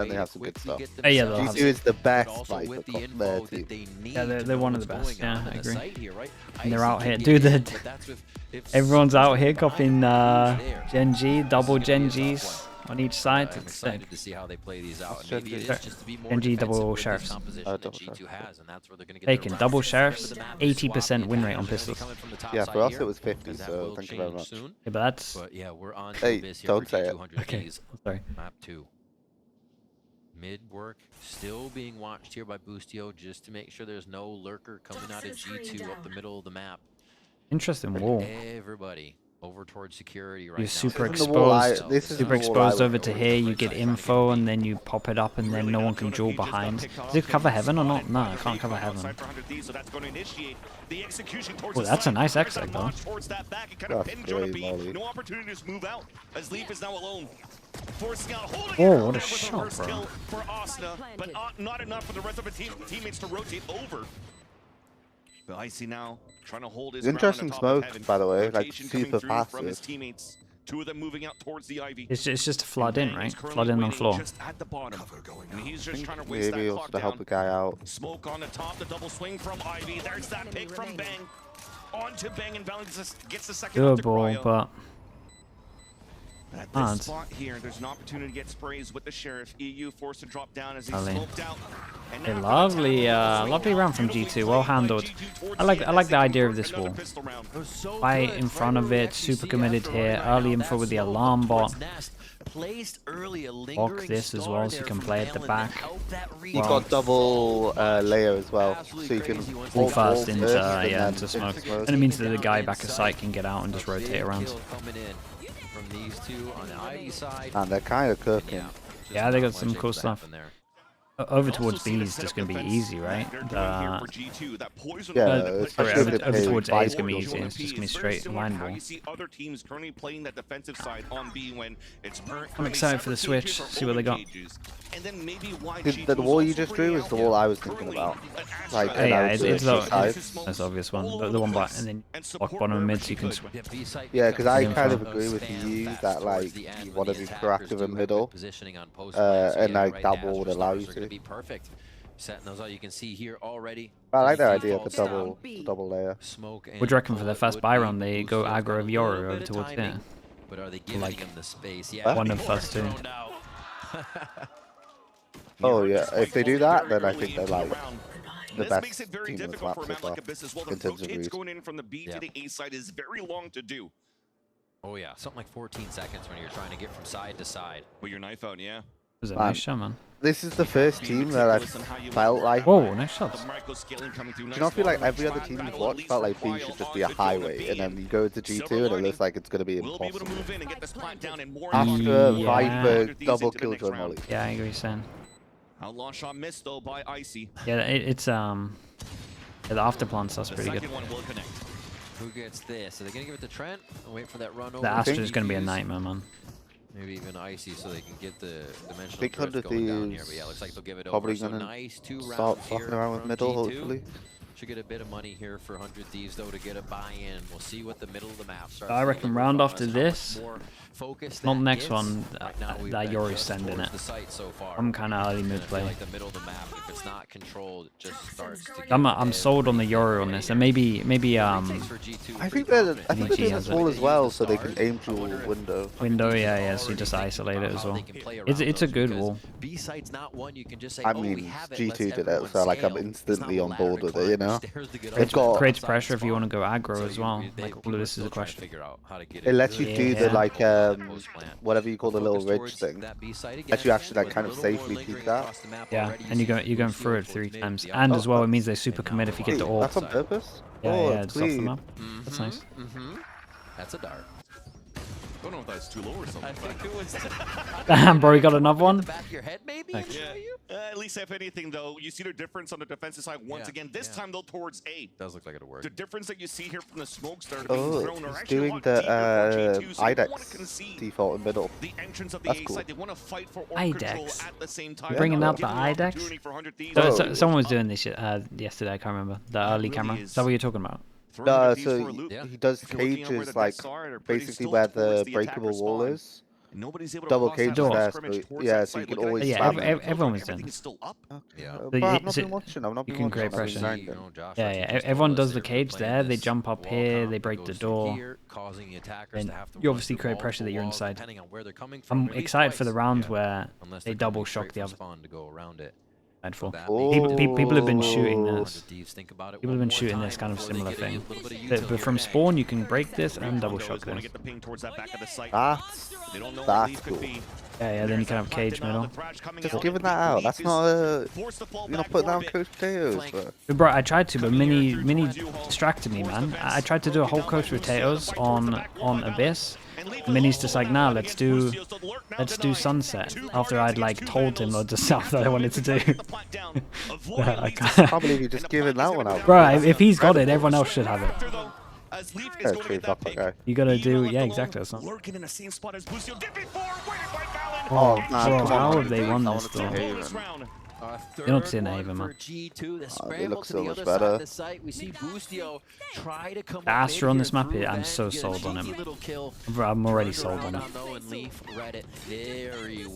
and they have some good stuff. Oh, yeah, they'll have G2 is the best also like with the their info team. that they need Yeah, they're one of the what's best. going Yeah, on I in the agree. site here, right? And they're Icy out can here. get Dude, in, but that's if everyone's out here Smoke's copying behind there. Gen G, double This is gonna Gen be a tough Gs one. on each side. I'm It's sick. excited to see how they play these out. What's And maybe it Gen is just to be more Gen G defensive double with sheriffs. this composition that double G2 sheriff. has, and that's where they're going to get Taken their double runs. sheriffs, Remember the map, 80% swap win rate on advantage pistols. coming from the top Yeah, side for us here, it was 50, and that so will thank you very change much. soon. Yeah, but that's But yeah, we're on to Hey, the biz here don't for say it. G200 okay. Ds. Sorry. Map 2. Mid work still being watched here by Boostio just to make sure there's no lurker coming out of G2 up the middle of the map. Interesting wall. Everybody over towards security right You're now. super This is the wall exposed. this is Super the wall I exposed would over to go here. with. You get info and then you pop it up and then no one can duel behind. Does it cover heaven or not? No, I can't cover heaven. Oh, that's a nice exit though. That's great, Molly. No opportunity to move out as Leaf is now alone. Forcing out, holding Oh, it what a with the shot, first bro. kill for Asna, but not enough for the rest of the teammates to rotate over. But Icy now trying to hold his Interesting ground on top of smoke, heaven. by the way, like Rotation coming super through from his passive. teammates. Two of them moving out towards the Ivy. It's just a flood in, Bang right? is currently Flood in on waiting floor. just at the bottom. And he's just trying to waste Maybe that also clock to help the down. guy out. Smoke on the top, the double swing from Ivy. There's that pick from Bang. On to Bang, and Bang gets the second up Good to ball, Cryo. but At Hard. this spot here, there's an opportunity to get sprays with the Sheriff. EU forced to drop down as he Lovely. smoked out. And a now lovely, for the lovely round from G2. Well handled. I like the idea of this wall. Right in front of it, super committed here. Early info with the alarm bot. Block this as well, so you can play at the back. You got double layer as well, so you can Full hold fast wall into first and yeah then into smoke, smoke. and it means that the guy back of sight can get out and just rotate around. From these two on the Ivy side. And they're kind of cooking. Yeah, they got some cool stuff. Over towards B is just gonna be easy, right? Yeah, Sorry, especially over, if they over play towards A is gonna be Viper. easy. It's just gonna be straight line ball. You see other teams currently playing that defensive side on B when it's I'm excited for the switch. See what they got. And then maybe why The wall you just drew is the wall I was thinking about. Like, Oh, yeah, I would do it's it the side. that's the obvious one. The one by and then block bottom mid so you can switch. Yeah, because I Yeah, kind of fine. agree with you that like you want to be proactive in middle, and like that wall would allow you to. Setting those out, you can see here already. I like that the idea of default the double layer. Smoke and What do you reckon for the bullet first would buy be round? They go Boostio's got aggro a of little Yoru bit over of towards timing, there. but are they giving Like, him the space? Yeah, one of first two. Oh yeah, if they do that, then I think they're like the This best makes it very team in the difficult map for a so map like far. Abyss as well. in The terms of rotates reach. going in from the B to the A side is very long to do. Oh yeah, something like 14 seconds when you're trying to get from side to side. With your knife out, yeah. It was a Man. nice shot, man. This is the first team that I've felt like. Whoa, nice shots. Do you not feel like every other team you've watched felt like B should just be a highway, and then you go to G2 and it looks like it's going to be impossible. After Yeah. Viper double killjoy molly. Yeah, I agree, with Sam. Outlaw shot missed though by Icy. Yeah, it's yeah, the after plan stuff's The pretty good. second one will connect. Who gets this? Are they gonna give it to Trent and wait for that run over? The think Astra is gonna be a nightmare, man. Maybe even Icy so they can get the dimensional Think drift 100 going down here. Thieves But yeah, looks like they'll give it probably over. So gonna nice 2 Start rounds fucking here around with from middle, G2. hopefully. Should get a bit of money here for 100 Thieves though to get a buy-in. We'll see what the middle of the map starts. I to reckon deliver round from after us, how this, much more focus not that next gets. one, Right now we've that been Yori's just sending towards it. the site so far. I'm kind of early And I mid feel play. like the middle of the map, if it's not controlled, it just starts to get I'm sold on the Yoru on this, and maybe I think they're Niji doing has this it. wall as well, so they can aim through a window. window, yeah, so you just isolate it as well. It's a good wall. B site's not one you can just say, I oh, we mean, have it, G2 let's did it, everyone so like I'm scale. It's instantly not on ladder board with it, climb you or know. stairs to get They've up got- Creates outside pressure if you want to go spawn. aggro So as well. they- Like people all are this is still a trying to question. figure out how to get It lets you good do the Yeah. like post plant. whatever you call the little Focus ridge towards thing. that B site again, Lets you actually like with kind a of little more safely lingering peek that. across the map Yeah, already. and You you're see going Lucio through it towards 3 mid, times, the and outside. as well it means they super And commit now if you we're get the on orb. That's on purpose? Yeah, Oh, yeah, it's off the clean. map. That's nice. That's a dart. Don't know if that's too low or something. I think it was Damn, bro, you got another one? the back of your head, maybe. Thanks. Yeah. At least if anything though, you see the difference on the defensive side once Yeah, again. This yeah. time though towards A. Does look like it'll work. The difference that you see here from the smokes that are being Oh, thrown are it's actually a doing lot the deeper for G2, so they don't want to IDEX concede default in middle. the entrance of the That's A cool. side. They want to fight for orb IDEX. control at the same time. Bringing out the Giving an IDEX? opportunity for 100 Thieves. So, Oh. someone was doing this yesterday, I can't remember. The early really camera. is. Is that what you're talking about? Throwing 100 Thieves so for a loop. Yeah. he does If you're looking at where cages the like decks are, they're pretty basically still where towards the the breakable attacker wall spawn. is. Nobody's able to double cross that cages line of there, scrimmage so, towards yeah, that so you site. can Look at always that. Yeah, spam. everyone was Everything done. is still up. Yeah. So But I've not so been watching. I've not you been can watching. create I've been pressure. grinding. Yeah, everyone does the cage there. They jump up here, they break the door. And you obviously create pressure that you're inside. I'm excited for the rounds where they double shock the other side for. People have been shooting this. People have been shooting this kind of similar thing. But from spawn, you can break this and double shock this. That's cool. Yeah, then you can have cage middle. Just giving that out. That's not a... You're not putting down Coach Potatoes, but... But bro, I tried to, but Mini distracted me, man. I tried to do a whole Coach Potatoes on Abyss. Mini's just like, nah, let's do Sunset. After I'd like told him loads of stuff that I wanted to do. I can't believe you're just giving that one out. Bro, if he's got it, everyone else should have it. Yeah, trade off that guy. You gotta do, yeah, exactly. That's not... Oh, man, bro, come how on. have they won this though? You're not seeing Haven, man. They look so much better. The Astra on this map, I'm so sold on him. Bro, I'm already sold on him. You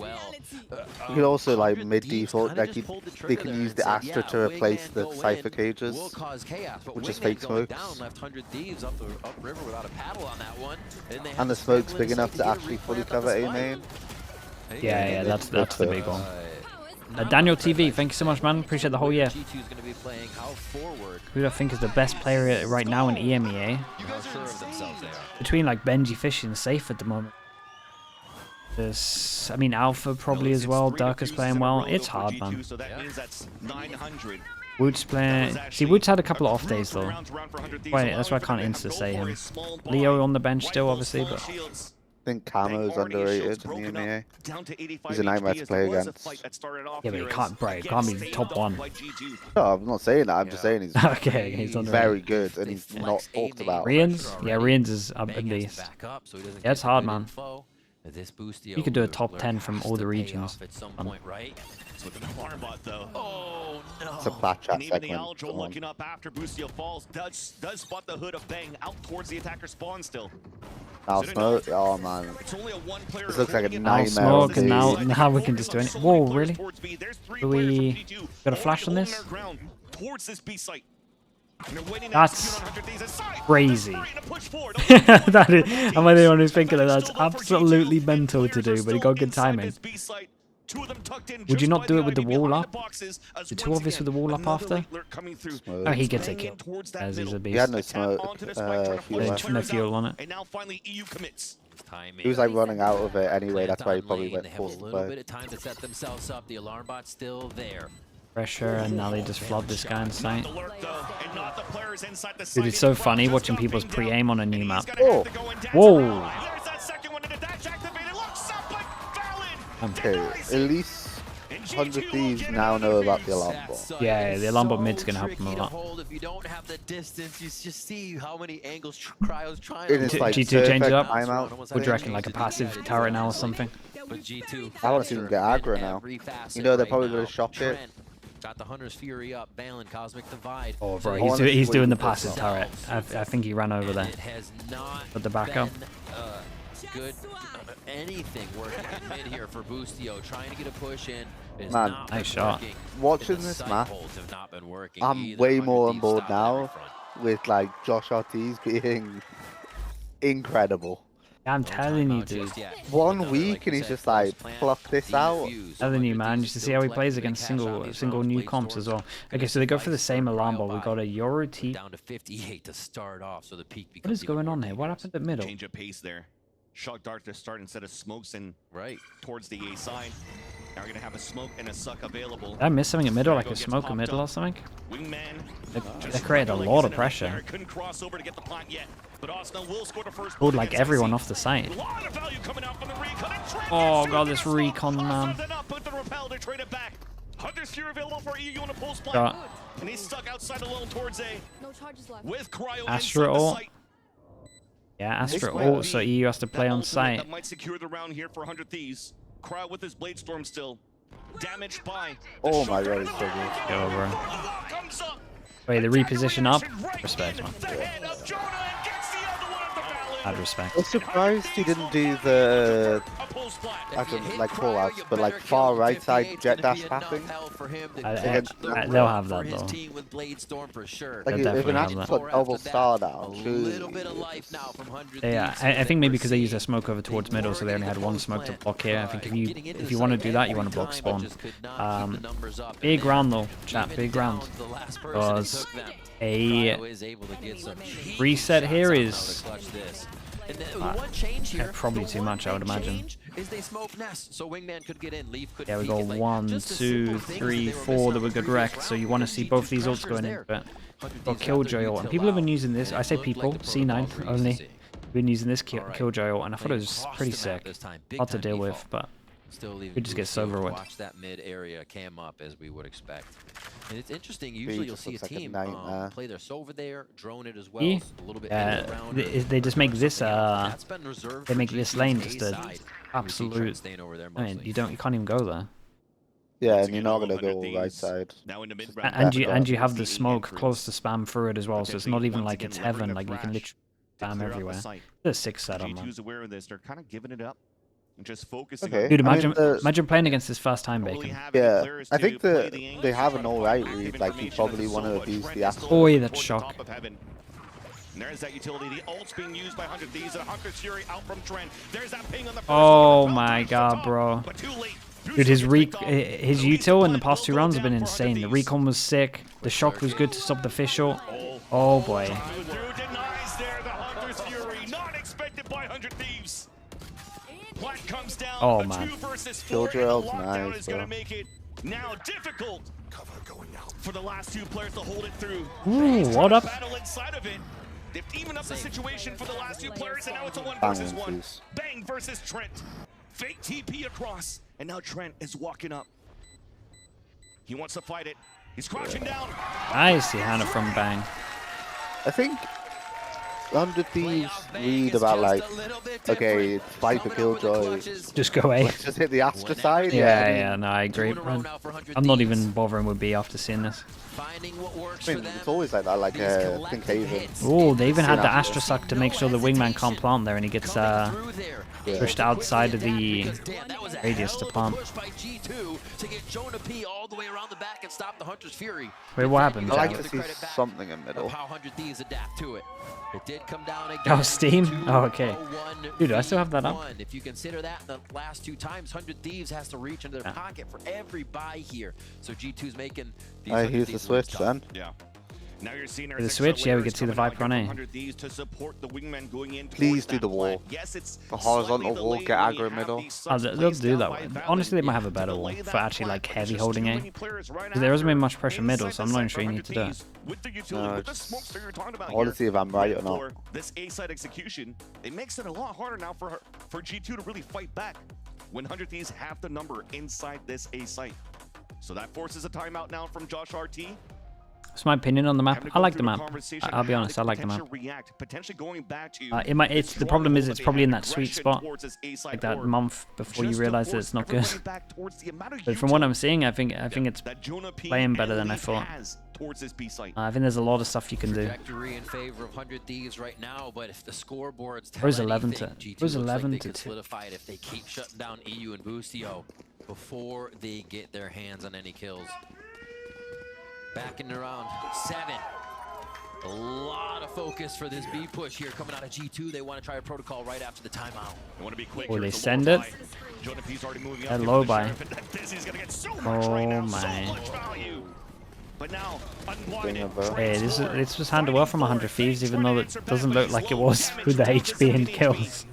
can also, like, mid-default, like, they can use the Astra to replace the Cypher cages, which is fake smokes. And the smoke's big enough to actually fully cover A main. Yeah, that's the big one. Daniel TV, thank you so much, man. Appreciate the whole year. Who do I think is the best player right now in EMEA? Between like Benji Fish and Safe at the moment. There's, I mean, Alpha probably as well. Durka's playing well. It's hard, man. Wood's playing. See, Wood's had a couple of off days though. Wait, that's why I can't insta say him. Leo on the bench still, obviously, but. I think Camo's underrated in the EMEA. He's a nightmare to play against. Yeah, but he can't be top one. No, I'm not saying that. I'm just saying he's okay, he's very good and he's not talked about. Rians? Yeah, Rians is up at least. Yeah, it's hard, man. You could do a top 10 from all the regions. It's a plat chat segment. Looking up after Boostio falls, does spot the hood of Bang out towards the attacker spawn still. Now smoke, oh man. This looks like a nightmare. Smoke, and now we can just do anything. Whoa, really? Do we got a flash on this? That's crazy. That is, am I the one who's thinking that? That's absolutely mental to do, but he got good timing. Would you not do it with the wall up? Is it too obvious with the wall up after? Oh, he gets a kill. As he's a beast. He had no smoke. No fuel on it. He was like running out of it anyway. That's why he probably went forced to play. Pressure, and now they just flood this guy in sight. Dude, it's so funny watching people's pre-aim on a new map. Oh. Whoa! Okay, at least 100 Thieves now know about the alarm bot. Yeah, the alarm bot mid's gonna help them a lot. G2 change it up? What do you reckon, like a passive turret now or something? I want to see them get aggro now. You know they're probably going to shock it. Got the Hunter's Fury up, Balin, Cosmic Divide. Oh, bro, he's doing the passive turret. I think he ran over there. But the backup. Good anything working in mid here for Boostio, trying to get a push in. Man, nice shot. Watching this map, I'm way more on board now with like Josh Ortiz being incredible. I'm telling you, dude. 1 week and he's just like, pluck this out. Telling you, man, just to see how he plays against single new comps as well. Okay, so they go for the same alarm ball. We got a Yoru T. Down to 58 to start off, so the peak. What is going on here? What happened at middle? Change of pace there. Shock Dart to start instead of smokes and towards the A side. Now we're gonna have a smoke and a suck available. Did I miss something at middle, like a smoke at middle or something? They created a lot of pressure. Couldn't cross over to get the plant yet, but Arsenal will score the first. Pulled like everyone off the side. Oh god, this recon, man. Hunter's Fury available for EU on a post plant. Got And he's stuck outside alone towards A. With Cryo Astra ult. Yeah, Astra ult, so EU has to play on site. That might secure the round here for 100 Thieves. Cryo with his Blade Storm still. Damaged by. Oh my god, it's so good. Go, bro. Wait, the reposition up? Respect, man. I'd respect. I'm surprised he didn't do the, I don't like call outs, but like far right side jet dash passing. They'll have that though. Like They'll if an definitely have actual that. put double star down, Yeah, I think maybe because they used their smoke over towards middle, so they only had one smoke to block here. I think if you want to do that, you want to block spawn. Big round though, chat. Big round. Because a reset here is probably too much, I would imagine. Yeah, we got 1, 2, 3, 4 that were good wrecked, so you want to see both these ults going in. But got Killjoy ult, and people have been using this. I say people, C9 only. Been using this Killjoy ult, and I thought it was pretty sick. Hard to deal with, but we just get so overwhelmed. Watch that mid area cam up as we would expect. And it's interesting. Usually you'll see a team play their Sova there, drone it as well. A little bit they just make this they make this lane just a absolute. I mean, you can't even go there. Yeah, and you're not gonna go right side. And you have the smoke close to spam through it as well, so it's not even like it's heaven. Like you can literally spam everywhere. There's 6 set on man. aware of this. They're kind of giving it up. Just okay. Dude, imagine playing against this first time, Bacon. Yeah, I think they have an alright read. Like you probably want to abuse the Astro. Boy, that shock. And there's that utility. The ult's being used by 100 Thieves and Hunter's Fury out from Trent. There's that ping on the first Oh my god, bro. Dude, his util in the past 2 rounds have been insane. The recon was sick. The shock was good to stop the fish ult. Oh boy. Oh man. Killjoy's nice, bro. Now difficult for the last 2 players to hold it through. Ooh, what up? They've evened up the situation for the last 2 players, and now it's a 1 versus 1. Bang versus Trent. Fake TP across, and now Trent is walking up. He wants to fight it. He's crouching down. I see Hannah from Bang. I think 100 Thieves read about like, okay, fight for Killjoy. Just go away. Let's just hit the Astra side. Yeah, no, I agree. I'm not even bothering with B after seeing this. I mean, it's always like that, like I think Haven. Oh, they even had the Astra suck to make sure the wingman can't plant there and he gets pushed outside of the radius to plant. Wait, what happened? I like to see something in middle. Oh, Steam? Oh, okay. Dude, do I still have that up? If you consider that the last 2 times, 100 Thieves has to reach into their pocket for every buy here. So G2's making these. Here's the switch then. Yeah. Now you're seeing the switch, yeah, we can see the Viper on A. Please do the wall. The horizontal wall, get aggro middle. Oh, they'll do that one. Honestly, they might have a better wall for actually like heavy holding A. There hasn't been much pressure middle, so I'm not even sure you need to do it. No, I want to see if I'm right or not. This A-side execution, it makes it a lot harder now for G2 to really fight back when 100 Thieves have the number inside this A site. So that forces a timeout now from Josh RT. It's my opinion on the map. I like the map. I'll be honest, I like the map. The problem is it's probably in that sweet spot, like that month before you realize that it's not good. But from what I'm seeing, I think it's playing better than I thought. I think there's a lot of stuff you can do. In favor of 100 Thieves right now, but if the scoreboards tell Where's 11 to G2 Where's looks 11 like they to could 2? solidify it if they keep shutting down EU and Boostio before they get their hands on any kills. Backing around 7. A lot of focus for this B push here coming out of G2. They want to try a protocol right after the timeout. Or they send it. That low buy. Oh my. Hey, this was handled well from 100 Thieves, even though it doesn't look like it was with the HP and kills.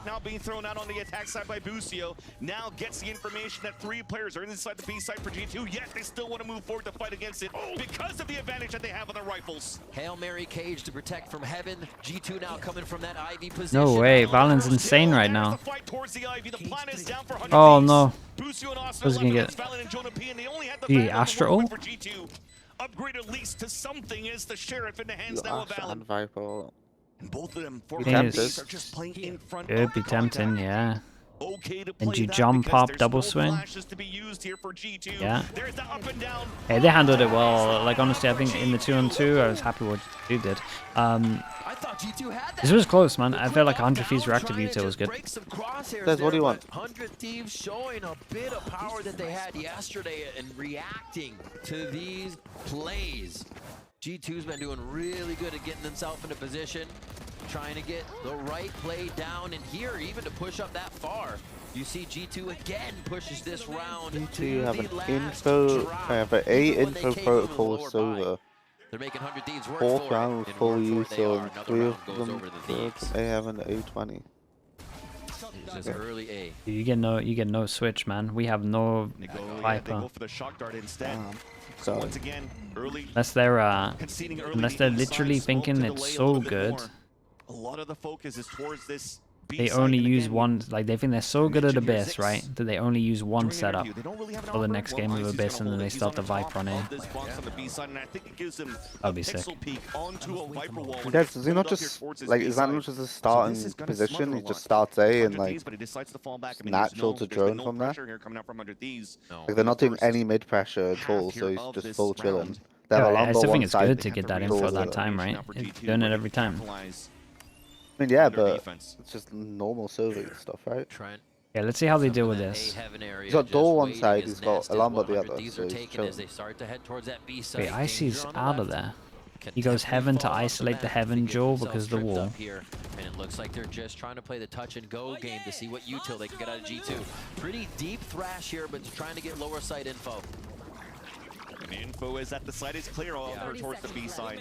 Now being thrown out on the attack side by Boostio. Now gets the information that 3 players are inside the B side for G2, yet they still want to move forward to fight against it because of the advantage that they have on their rifles. Hail Mary cage to protect from heaven. G2 now coming from that Ivy position. No way, Valen's insane right now. Oh no. Who's gonna get the Astra ult? Upgrade at least to something is the sheriff in the hands now of Valen. And both of them are just playing in front. Could be tempting, yeah. okay to And play you that jump because up, there's double no swing. flashes to be used here for G2. Yeah. There's the up and down. Hey, they handled it well. Like, honestly, I think in the 2-on-2, I was happy with what G2 did. I thought G2 had that. This was close, man. I felt like 100 Thieves reactive util was good. Des, what do you want? 100 Thieves showing a bit of power that they had yesterday and reacting to these plays. G2's been doing really good at getting themselves into position, trying to get the right play down, and here, even to push up that far. You see G2 again pushes this round. G2 have an info, have an 8 info protocol with Silver. They're making 100 Thieves work 4th for round it, with and full work for it use they are. on Another 3 round of goes them. over the Thieves. They have an A20. It's just early A. You get no switch, man. We have no They Viper. go for the shock dart instead. So Once again, early. Unless they're Conceding early unless they're inside literally smoke thinking to it's delay a so little bit good. more. A lot of the focus is towards this B They site, only and use again, one, like they think they're so good at mentioned here Abyss, right? That they only use one during the setup interview, they don't really have an for the offer. next Well, game of Icy's Abyss, gonna and then hold they it. He's start the on top Viper on A. of this box on the B side, and I think it gives him That'd be a sick. pixel peek onto a Viper wall. when Des, he's does he not pulled up here just, towards his like, B is that side. not just a So this starting is gonna position? smother He a just lot. starts A and 100 like, Thieves, but he decides to fall back. it's I mean, there's natural no- to there's been drone no from there? pressure here coming out from 100 Thieves. No. Like they're not doing First any mid pressure at half all, here so he's of just this full chilling. round. They have a Yeah, I Lambo still one think it's side. good to They get have that the info resources that and time, information right? now for It's G2 doing it to every time. capitalize I mean, yeah, on their but defense. it's just normal serving stuff, right? Trent. Yeah, let's see how they up deal in with that this. A heaven area, He's got just door one waiting side, his he's got nest a is Lambo what the 100 other, Thieves so are he's taking as chilling. they start to head towards that B side. Wait, Icy's Danger on the out of left. there. Can He goes definitely heaven to fall off the isolate the map if heaven they get jewel themselves because the tripped wall. up here. And it looks like they're just trying to play the touch and go game to see what util they can get out of G2. Pretty deep thrash here, but trying to get lower side info. And the info is that the site is clear all over towards the B side.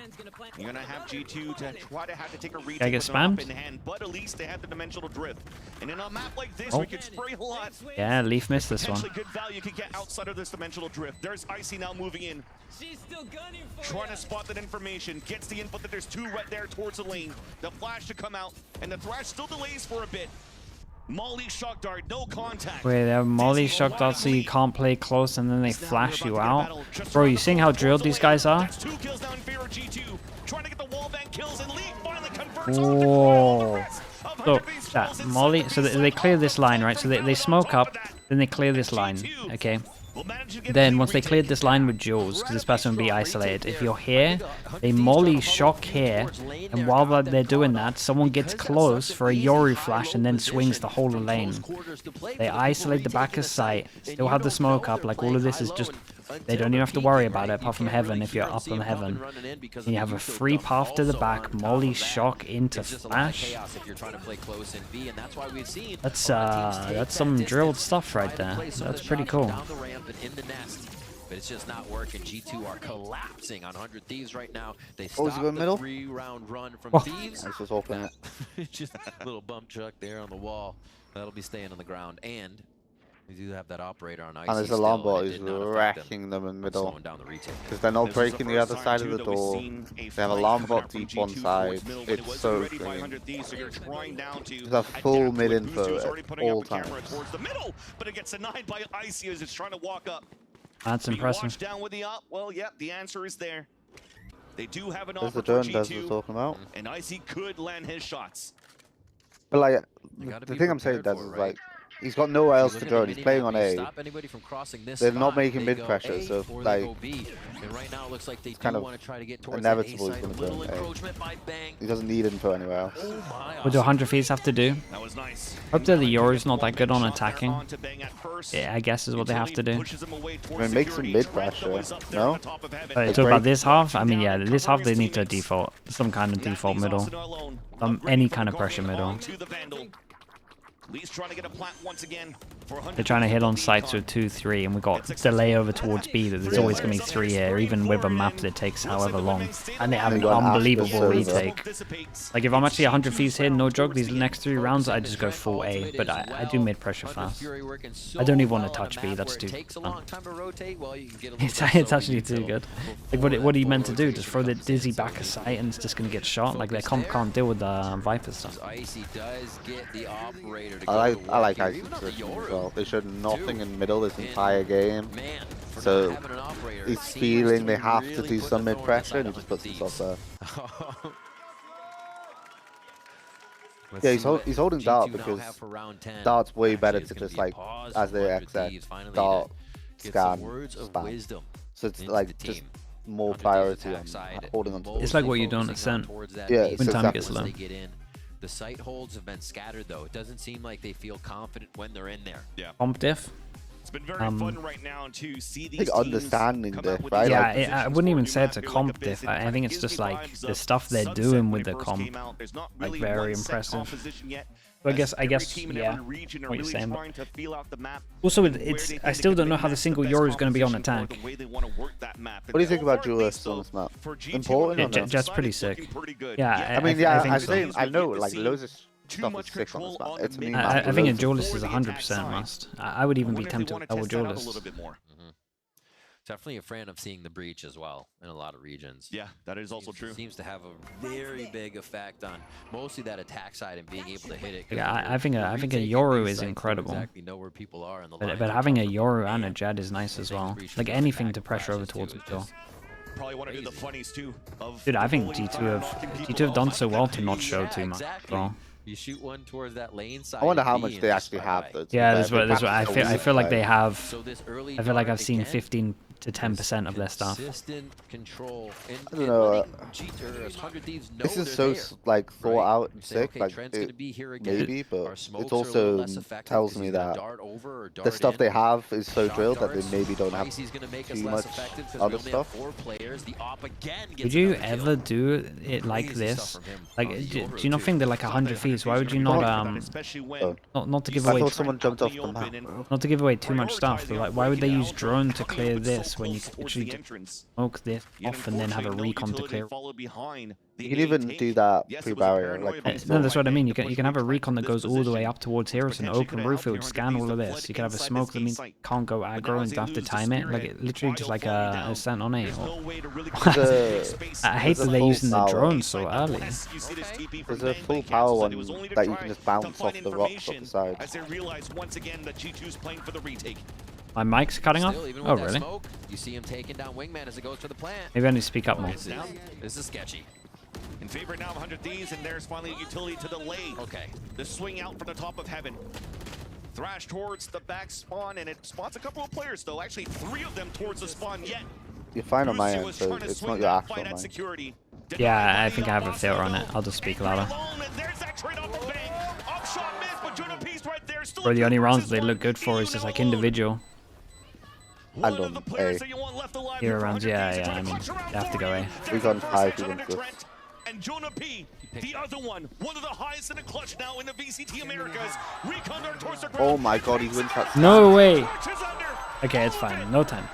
You're gonna have G2 to try to have to take a retake get with an up spammed? in hand, but at least they have the dimensional drift. And in a map like this, Oh. we could spray a lot. Yeah, Leaf missed this one. Potentially good value could get outside of this dimensional drift. There's Icy now moving in, She's still gunning for trying ya. to spot that information. Gets the info that there's two right there towards the lane. The flash to come out, and the thrash still delays for a bit. Molly shock dart, no contact. Wait, they have Molly shock dart so you can't play close and then they flash you out. Bro, you seeing how drilled these guys are? That's 2 kills now in favor of G2. Trying to get the wall bank kills, and Lee finally converts Whoa. So, that Molly, so they clear this line, right? So they smoke up, then they clear this line, okay? Then once they cleared this line with Jules, because this person will be isolated, if you're here, they Molly shock here, and while they're doing that, someone gets close for a Yoru flash and then swings the whole lane. They isolate the back of site, still have the smoke up, like all of this is just, they don't even have to worry about it apart from heaven if you're up on heaven. And you have a free path to the back, Molly shock into flash. That's some drilled stuff right there. That's pretty cool. In the nest, but it's just not working. G2 are collapsing on 100 Thieves right now. They stopped he going the middle? 3-round run from Oh. Thieves. I was just opening it. Just a little bump truck there on the wall. That'll be staying on the ground. And we do have that operator on ice. And there's a Lambo who's wrecking them in middle. Slowing down the retake. Because they're not breaking the other side of the door. They have a Lambot deep one side. It's so clean. There's a full mid info at all times. Towards the middle, but it gets denied by Icy as it's trying to walk up. That's Being impressive. watched down with the up. Well, yep, the answer is there. They do have an There's offer the for drone Des was G2, talking about. and Icy could land his shots. But like, gotta the be thing I'm saying, Des, prepared is for it, right? like, he's got nowhere else Look to at the drone. He's playing on mini-map, you A. stop anybody from crossing this They're not spot, making they mid-pressure, go so, A or like, they go B. And right now it looks like they do kind of want to try to get towards that A inevitable he's side. gonna Little go A. encroachment by Bang. He doesn't need info anywhere else. Oh my, What do 100 Thieves have to do? That was nice. Hope that the Yoru's not that good on attacking. Onto Bang at first. Yeah, I guess is what they have to do. Pushes him away towards I mean, make some security. mid-pressure, Trent, though, is up there no? on the top of heaven. Talk about this half? I mean, yeah, this half they need to default some kind of default middle. Any kind of pressure middle. Lee's trying to get a plant once again. They're trying to hit on sites with 2-3, and we got delay over towards B. That there's always going to be 3 here, even with a map that takes however long. And they have an got an unbelievable Asper retake. Like if I'm actually 100 Thieves here, no joke, these next 3 rounds I just go full A, but I do mid pressure fast. I don't even want to touch B. That's too fun. It's actually too good. Like what are you meant to do? Just throw the dizzy back of sight and it's just going to get shot? Like they can't deal with the Viper stuff. I like Icy's position as well. They showed nothing in middle this entire game. So he's feeling they have to do some mid pressure and he just puts himself there. Yeah, he's holding dart because dart's way better to just like as they XX dart scan spam. So it's like just more priority on holding on to It's like what you don't ascent. Yeah, when time gets low. The sight holds have been scattered though. It doesn't seem like they feel confident when they're in there. Yeah. Comp diff. It's been very fun right now to see these teams understanding come diff, out with right? these Yeah, positions I wouldn't for even new say it's a maps. comp diff. I think it's just like the stuff they're doing with the comp, like very impressive. So I guess yeah, what you're saying. Also, I still don't know how the single Yoru is going to be on attack. What do you think about Julius on this map? Important or no? Jet's pretty sick. Yeah, I mean, yeah, think so. I know, like loads of stuff is sick on this map. It's a new map. I think a duelist is 100% must. I would even be tempted to double duelist. Definitely a fan of seeing the breach as well in a lot of regions. Yeah, that is also true. Seems to have a very big effect on mostly that attack side and being able to hit it. Yeah, I think a Yoru is incredible. Exactly know where people are in the But having a Yoru and a Jet is nice as well. Like anything to pressure over towards the door. Probably want to do the funnies too. Dude, I think G2 have done so well to not show too much. Well. You shoot one towards that lane side. I wonder how much they actually have though. Yeah, that's what I feel like they have. I feel like I've seen 15 to 10% of their stuff. I don't know. This is so like thought out and sick, like maybe, but it also tells me that the stuff they have is so drilled that they maybe don't have too much other stuff. Would you ever do it like this? Like, do you not think they're like 100 feet? Why would you not not to give away? I thought someone jumped off the map. Not to give away too much stuff, but like, why would they use drone to clear this when you could literally smoke this off and then have a recon to clear? You can even do that pre-barrier. Like no, that's what I mean. You can have a recon that goes all the way up towards here. It's an open roof. It would scan all of this. You can have a smoke that means can't go aggro and have to time it. Like it literally just like a ascent on it. I hate that they're using the drone so early. There's a full power one that you can just bounce off the rocks off the side. As they realize once again that G2's playing for the retake. My mic's cutting off? Oh, really? You see him taking down Wingman as it goes to the plant. Maybe I need to speak up more. This is sketchy. In favor now of 100 Thieves, and there's finally a utility to delay. Okay. The swing out from the top of heaven. Thrash towards the back spawn, and it spots a couple of players, though. Actually, 3 of them towards the spawn yet. You're fine on my end, so it's not your actual mine. Yeah, I think I have a filter on it. I'll just speak louder. Bro, the only rounds they look good for is just like individual. And on A. Hero rounds, yeah, I mean, you have to go A. We got 5 even this. And Jonah P, the other one of the highest in the clutch now in the VCT Americas. Oh my god, he wins that. No way. Okay, it's fine. No time.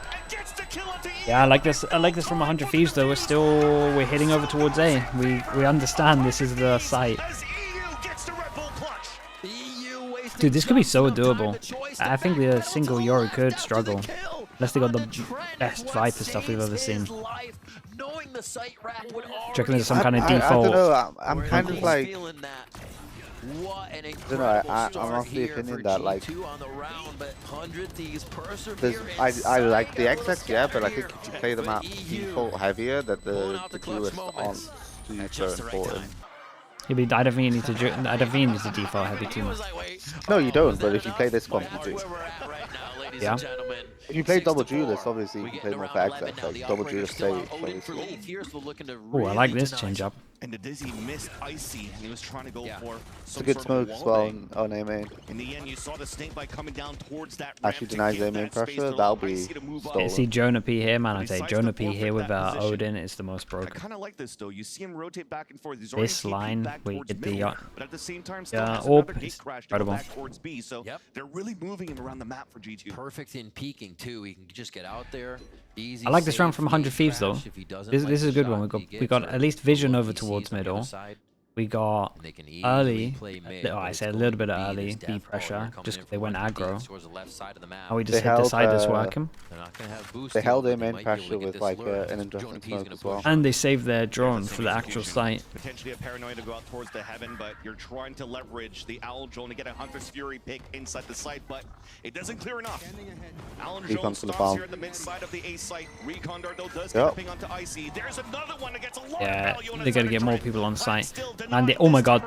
Yeah, I like this from 100 Thieves though. We're heading over towards A. We understand this is the site. Dude, this could be so doable. I think the single Yoru could struggle. Unless they got the best Viper stuff we've ever seen. Do you reckon there's some kind of default? I don't know, I'm kind of like... I don't know, I'm of the opinion that like... I like the XX, yeah, but I think if you play the map default heavier, that the duelists aren't super important. Yeah, but I don't think you need to default heavy too much. No, you don't, but if you play this comp, you do. Yeah. If you play double duelist, obviously you can play more for access, like double duelist save, obviously. Oh, I like this change up. And the Dizzy missed Icy, and he was trying to go for It's a good smoke as well on A main. In the end, you saw the snake bite coming down towards that Actually denies A main pressure, that'll be stolen. See Jonah P here, man. I say Jonah P here with Odin is the most I broken. kind of like this though. You see him rotate back and forth. He's This line where you get the but at the same time, AWP is incredible. Towards B. So they're really moving him around the map for G2. Perfect in peeking too. He can just get out there. Easy. I like this round from 100 Thieves though. This is a good one. We got at least vision over towards middle. We got early, oh, I say a little bit of early B pressure, just because they went aggro. And we just hit the side that's working. They held their main pressure with like an industrial smoke as well. And they saved their drone for the actual site. Potentially a paranoia to go out towards the heaven, but you're trying to leverage the Owl drone to get a Hunter's Fury pick inside the site, but it doesn't clear enough. Allen drone stops here at the mid side of the A site. Recon Dart though does get a ping onto Icy. There's another one that gets a lot of value on they gotta get more people on site. And they, oh my god.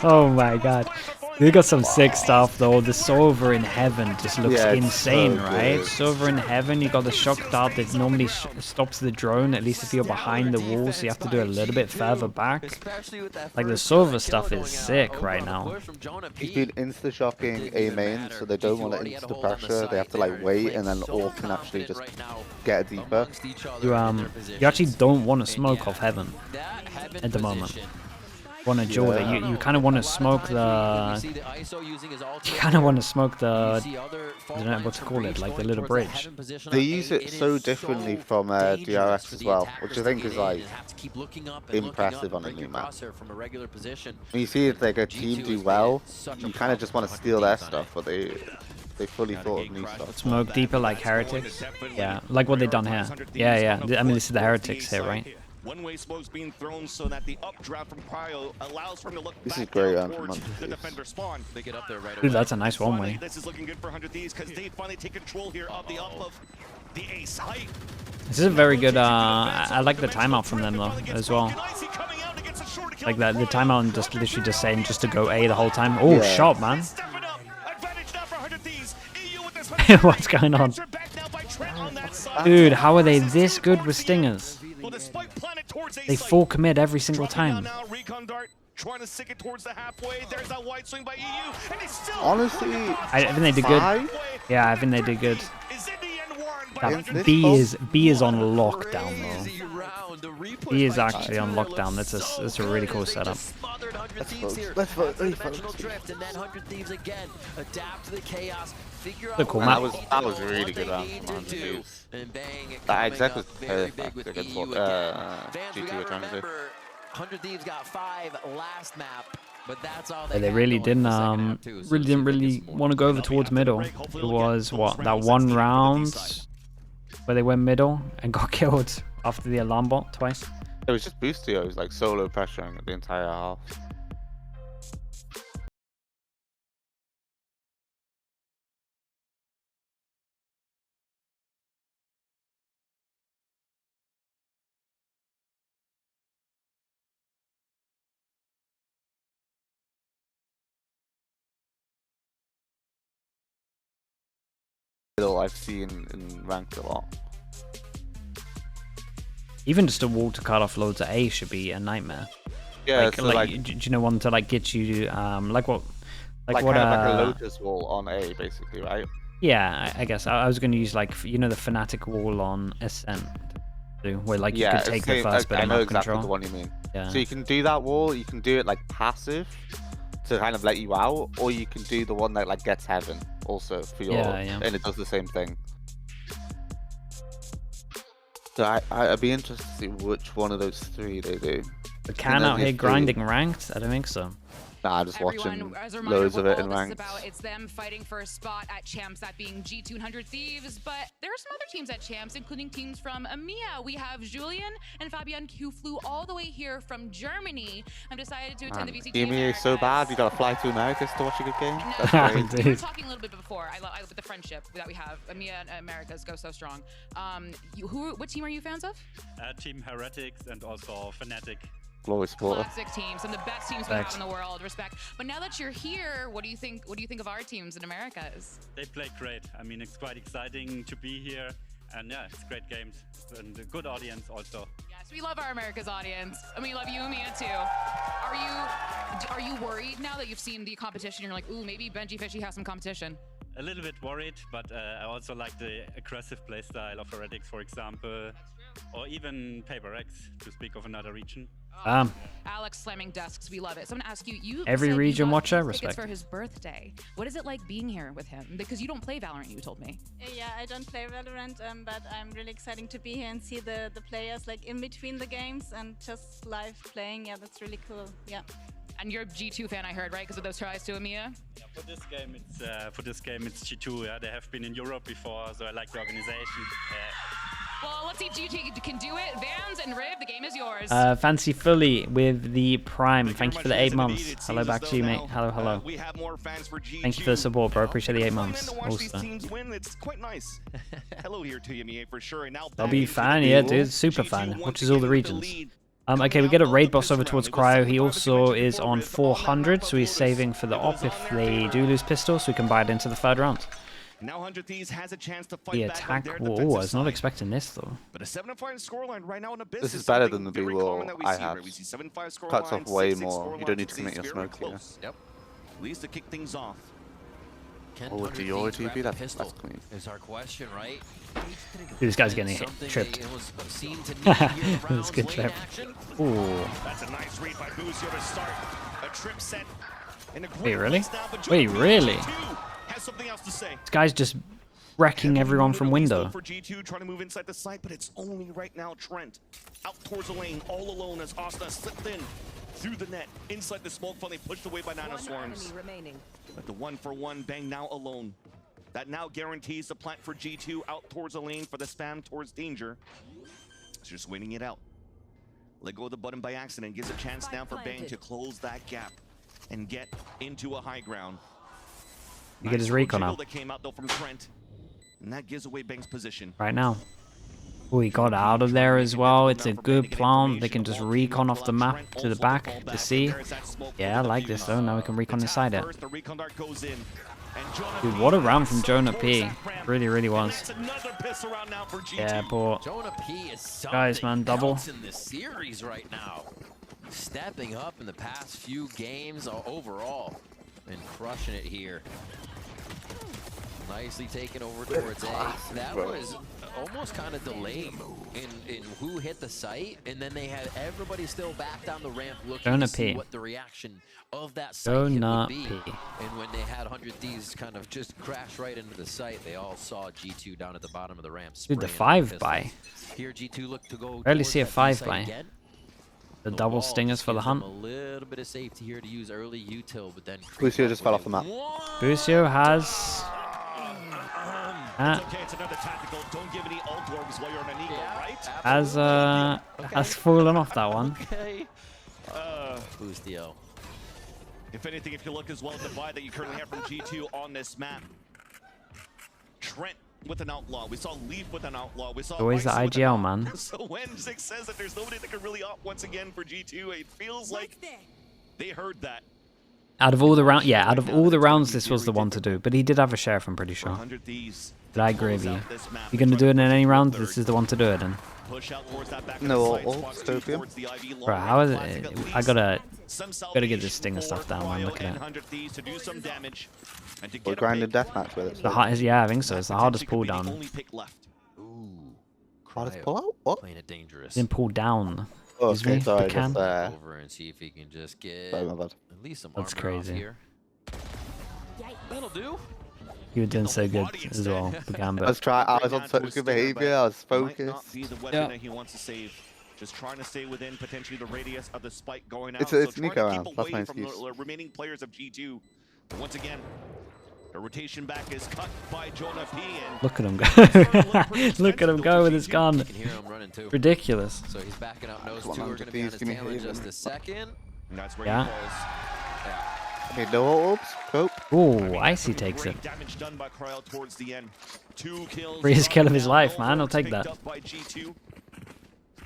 Oh my god. They got some sick stuff though. The Silver in Heaven just looks insane, so right? Silver in Heaven, you got the shock dart that normally stops the drone, at least if you're behind the wall, so you have to do a little bit further back. Like the Silver stuff is sick right now. He's been insta-shocking A main, so they don't want to insta-pressure. They have to like wait, and then all can actually just get deeper. You actually don't want to smoke off Heaven at the moment. Want to jaw it. You kind of want to smoke the. You kind of want to smoke the. I don't know what to call it, like the little bridge. They use it so differently from DRS as well, which I think is like impressive on a new map. When you see it like a team do well, you kind of just want to steal their stuff, but they fully thought of new stuff. Smoke deeper like Heretics. Yeah, like what they've done here. Yeah. I mean, this is the Heretics here, right? One-way smokes being thrown so that the updraft from Cryo allows for him to look this back is great towards the defender spawn. They get up there right away. Dude, that's a nice one-way. This is looking good for 100 Thieves because they finally take control here of the up of the ace height. This is a very good, I like the timeout from them though, as well. Like that, the timeout and just literally just saying just to go A the whole time. Oh, yeah. Shot, man. What's going on? Dude, how are they this good with stingers? They full commit every single time. Trying to stick it towards the halfway. There's that wide swing by EU, and it's still honestly, I think they did good. Yeah, I think they did good. That B is on lockdown though. B is actually on lockdown. That's a really cool setup. Let's vote. The cool map. That was a really good round from 100 Thieves. That exec was perfect against what G2 were trying to do. 100 Thieves got 5 last map, but that's all they really didn't want to go over towards middle. It was what, that one round where they went middle and got killed after the alarm bot twice. It was just Boostio. It was like solo pressuring the entire half. I've seen in ranked a lot. Even just a wall to cut off loads of A should be a nightmare. Yeah, like, so like do you know one to like get you like what like what kind of like a lotus wall on A basically, right? Yeah, I guess I was going to use like, you know, the Fnatic wall on Ascent, where like you could take the first bit of map exactly control. The one you mean. Yeah. So you can do that wall. You can do it like passive to kind of let you out, or you can do the one that like gets heaven also for your, and it does the same thing. So I'd be interested to see which one of those 3 they do. The can out here grinding ranked? I don't think so. Nah, just watching loads of it in ranked. It's them fighting for a spot at Champs, that being G2 and 100 Thieves, but there are some other teams at Champs, including teams from EMEA. We have Julian and Fabian, who flew all the way here from Germany and decided to attend the VCG. EMEA is so bad, you gotta fly to America to watch a good game. No, we were talking a little bit before. I with the friendship that we have. EMEA and Americas go so strong. What team are you fans of? Team Heretics and also Fnatic. Classic teams, some of the best teams we have in the world. Respect. But now that you're here, what do you think? What do you think of our teams in Americas? They play great. I mean, it's quite exciting to be here, and yeah, it's great games and a good audience also. Yes, we love our Americas audience, and we love you, Mia, too. Are you worried now that you've seen the competition? You're like, ooh, maybe Benji Fishy has some competition. A little bit worried, but I also like the aggressive playstyle of Heretics, for example, or even Paper X, to speak of another region. Alex slamming desks, we love it. So I'm gonna ask you. Every region watcher, respect. For his birthday, what is it like being here with him? Because you don't play Valorant, you told me. Yeah, I don't play Valorant, but I'm really excited to be here and see the players like in between the games and just live playing. Yeah, that's really cool. Yeah. And you're a G2 fan, I heard, right? Because of those tries to EMEA? Yeah, for this game it's G2. Yeah, they have been in Europe before, so I like the organization. Well, let's see G2 can do it. Vans and Riv, the game is yours. Fancy Fully with the Prime. Thank you for the 8 months. Hello back to you, mate. Hello. We have more fans for G2. Thank you for the support, bro. Appreciate the 8 months. Also. It's quite nice. Hello here to you, for sure. And now W fan, yeah, dude. Super fan. Watches all the regions. Okay, we get a raid boss over towards Cryo. He also is on 400, so he's saving for the op if they do lose pistol, so we can buy it into the third round. Now 100 Thieves has a chance to fight The back on attack their wall. defensive I was not side. expecting this though. But a 7-5 scoreline right now in Abyss This is better than the very B-wall common that we I see, have. right? We see 7-5 scorelines, Cuts off way 6-6 more. You don't need to scorelines. commit your It's smoke very here. close. Yep. At least to kick things off. Can Oh, 100 do your Thieves TP? grab the That's pistol clean. is our question, right? Dude, this guy's getting hit, Something tripped. it was seen to need here in the That's rounds, good lane trip. action. Ooh. That's a nice read by Busio to start a trip set. In a Wait, great really? place now, but Wait, Jordan really? G2 has something else to say. This guy's just wrecking everyone from window. For G2 trying to move inside the site, but it's only right now Trent out towards the lane, all alone as Asta slipped in through the net inside the smoke finally pushed away by Nano Swarms. But the 1-for-1 Bang now alone. That now guarantees the plant for G2 out towards the lane for the spam towards danger. It's just waiting it out. Let go of the button by accident, gives a chance now for Bang to close that gap and get into a high ground. You get his recon up. That came out though from Trent, and that gives away Bang's position. Right now. Oh, he got out of there as well. It's a good plant. They can just recon off the map to the back to see. Yeah, I like this though. Now we can recon inside it. Dude, what a round from Jonah P. Really, really was. Yeah, poor Jonah P is guys, man, double. in the series right now. Stepping up in the past few games overall and crushing it here. Nicely taken over towards A. That was almost kind of delayed in who hit the site, and then they had everybody still back down the ramp looking to see what the reaction of that site hit would be. And when they had 100 Thieves kind of just crash right into the site, they all saw G2 down at the bottom of the ramp. Dude, the 5-buy. Here G2 look to go. Rarely see a 5-buy. The double stingers for the hunt. A little bit of safety here to use early util, but then Busio just fell off the map. Busio has It's another tactical. Don't give any alt orbs while you're on an eagle, right? has fallen off that one. Okay. Bustio. If anything, if you look as well at the buy that you currently have from G2 on this map, Trent with an outlaw. We saw Leaf with an outlaw. We saw Always the IGL, man. So when Zix says that there's nobody that can really opt once again for G2, it feels like they heard that. Out of all the rounds, yeah, out of all the rounds, this was the one to do. But he did have a sheriff, I'm pretty sure. But I agree with you. If you're going to do it in any round, this is the one to do it in. No ult, Scopium. Bro, how is it? I gotta get this stinger stuff down, man. Look at it. We're grinding deathmatch with it. The hardest, yeah, I think so. It's the hardest pull down. Hardest pull out? What? Playing it dangerous. Didn't pull down. Oh, Excuse me, sorry, the can. just, Over and see if he can just get sorry, my bad. at least some That's armor off crazy. here. That'll do. You were doing so good as well, the Gambit. I was on such good behavior, I was focused. Yeah. He wants to save. Just trying to stay within potentially the radius of the spike going out. It's so Nico trying to round. keep That's away my from excuse. the remaining players of G2. But once again, the rotation back is cut by Jonah P. And look at him go. Look at him go with his gun. You can hear him running too. Ridiculous. So he's backing up. Those two are going to be on his tail in just a second. And that's where Yeah. he falls. Okay, no orbs. Cope. Ooh, Icy takes it. Great damage done by Cryo towards the end. 2 kills. Freest kill of his now, life, all man. I'll those take picked that. up by G2.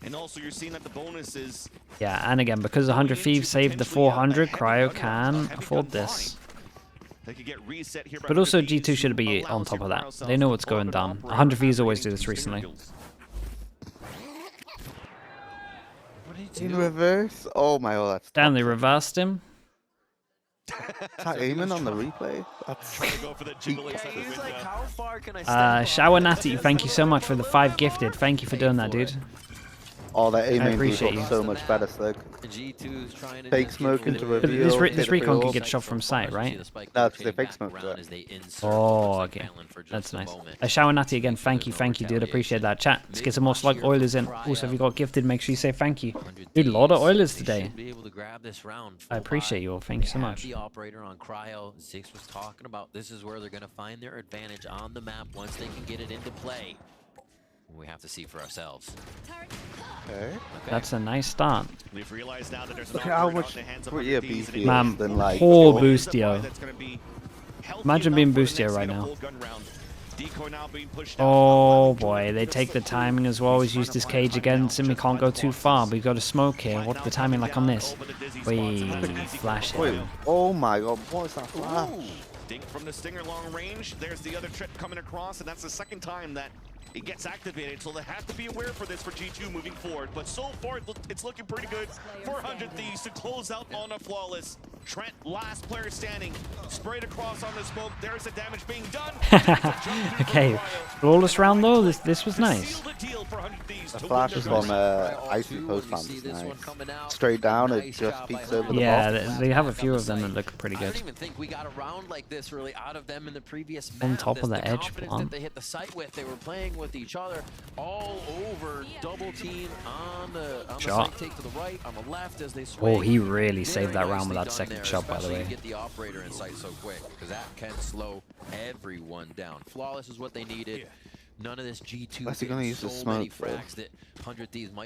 And also you're seeing that the bonuses. Yeah, and again, because 100 Thieves saved the 400, Cryo can afford this. They could get reset here by But also 100 G2 should be on top of that. They know what's going down. 100 Thieves always do this recently. In reverse? Oh my god, that's Damn, they reversed him. Is that aiming on the replay? That's He's like, how far can I Shower Natty, thank you so much for the 5 gifted. Thank you for doing that, dude. oh, that aiming appreciate got you. so much better, Slug. G2's trying to Fake just smoke get into rid of reveal. This hit the recon can orb. get shot from sight, right? No, it's 'cause they fake smoked it. Oh, okay. That's nice. Shower Natty again, thank you, dude. Appreciate that. Chat, let's get some more Slug Oilers in. Also, if you got gifted, make sure you say thank you. Dude, a lot of Oilers today. I appreciate you all. Thank you so much. The operator on Cryo, Zix was talking about this is where they're going to find their advantage on the map once they can get it into play. We have to see for ourselves. Okay. That's a nice start. We've realized now that there's Look at how much prettier beef he Man, is than like. poor oh, Bustio. Imagine being Bustio right now. Decoy now being pushed out. Oh boy, they take the timing as well. He's used his cage against him. We can't go too far, but we've got a smoke here. What's the timing like on this? We flash Wait, it. oh my god, what is that flash? Dink from the Stinger long range. There's the other trip coming across, and that's the second time that it gets activated, so they have to be aware for this for G2 moving forward. But so far, it's looking pretty good. 400 Thieves to close out on a flawless. Trent, last player standing, sprayed across on the smoke. There's the damage being done. Okay, flawless round though. This was nice. The flash is from Icy Post Plant is nice. Straight down, it just peeks over the box. Yeah, they have a few of them that look pretty I good. don't even think we got a round like this really out of them in the previous On map. top of the edge confidence plant. that they hit the site with. They were playing with each other all over. Double team on the site take to the right, on the left as they swing. Oh, he really saved that Very round with that nicely second done shot, there, by the especially way. to get the operator in sight so quick, because that can slow everyone down. Flawless is what they needed. None of this G2. What's he gonna use the smoke for?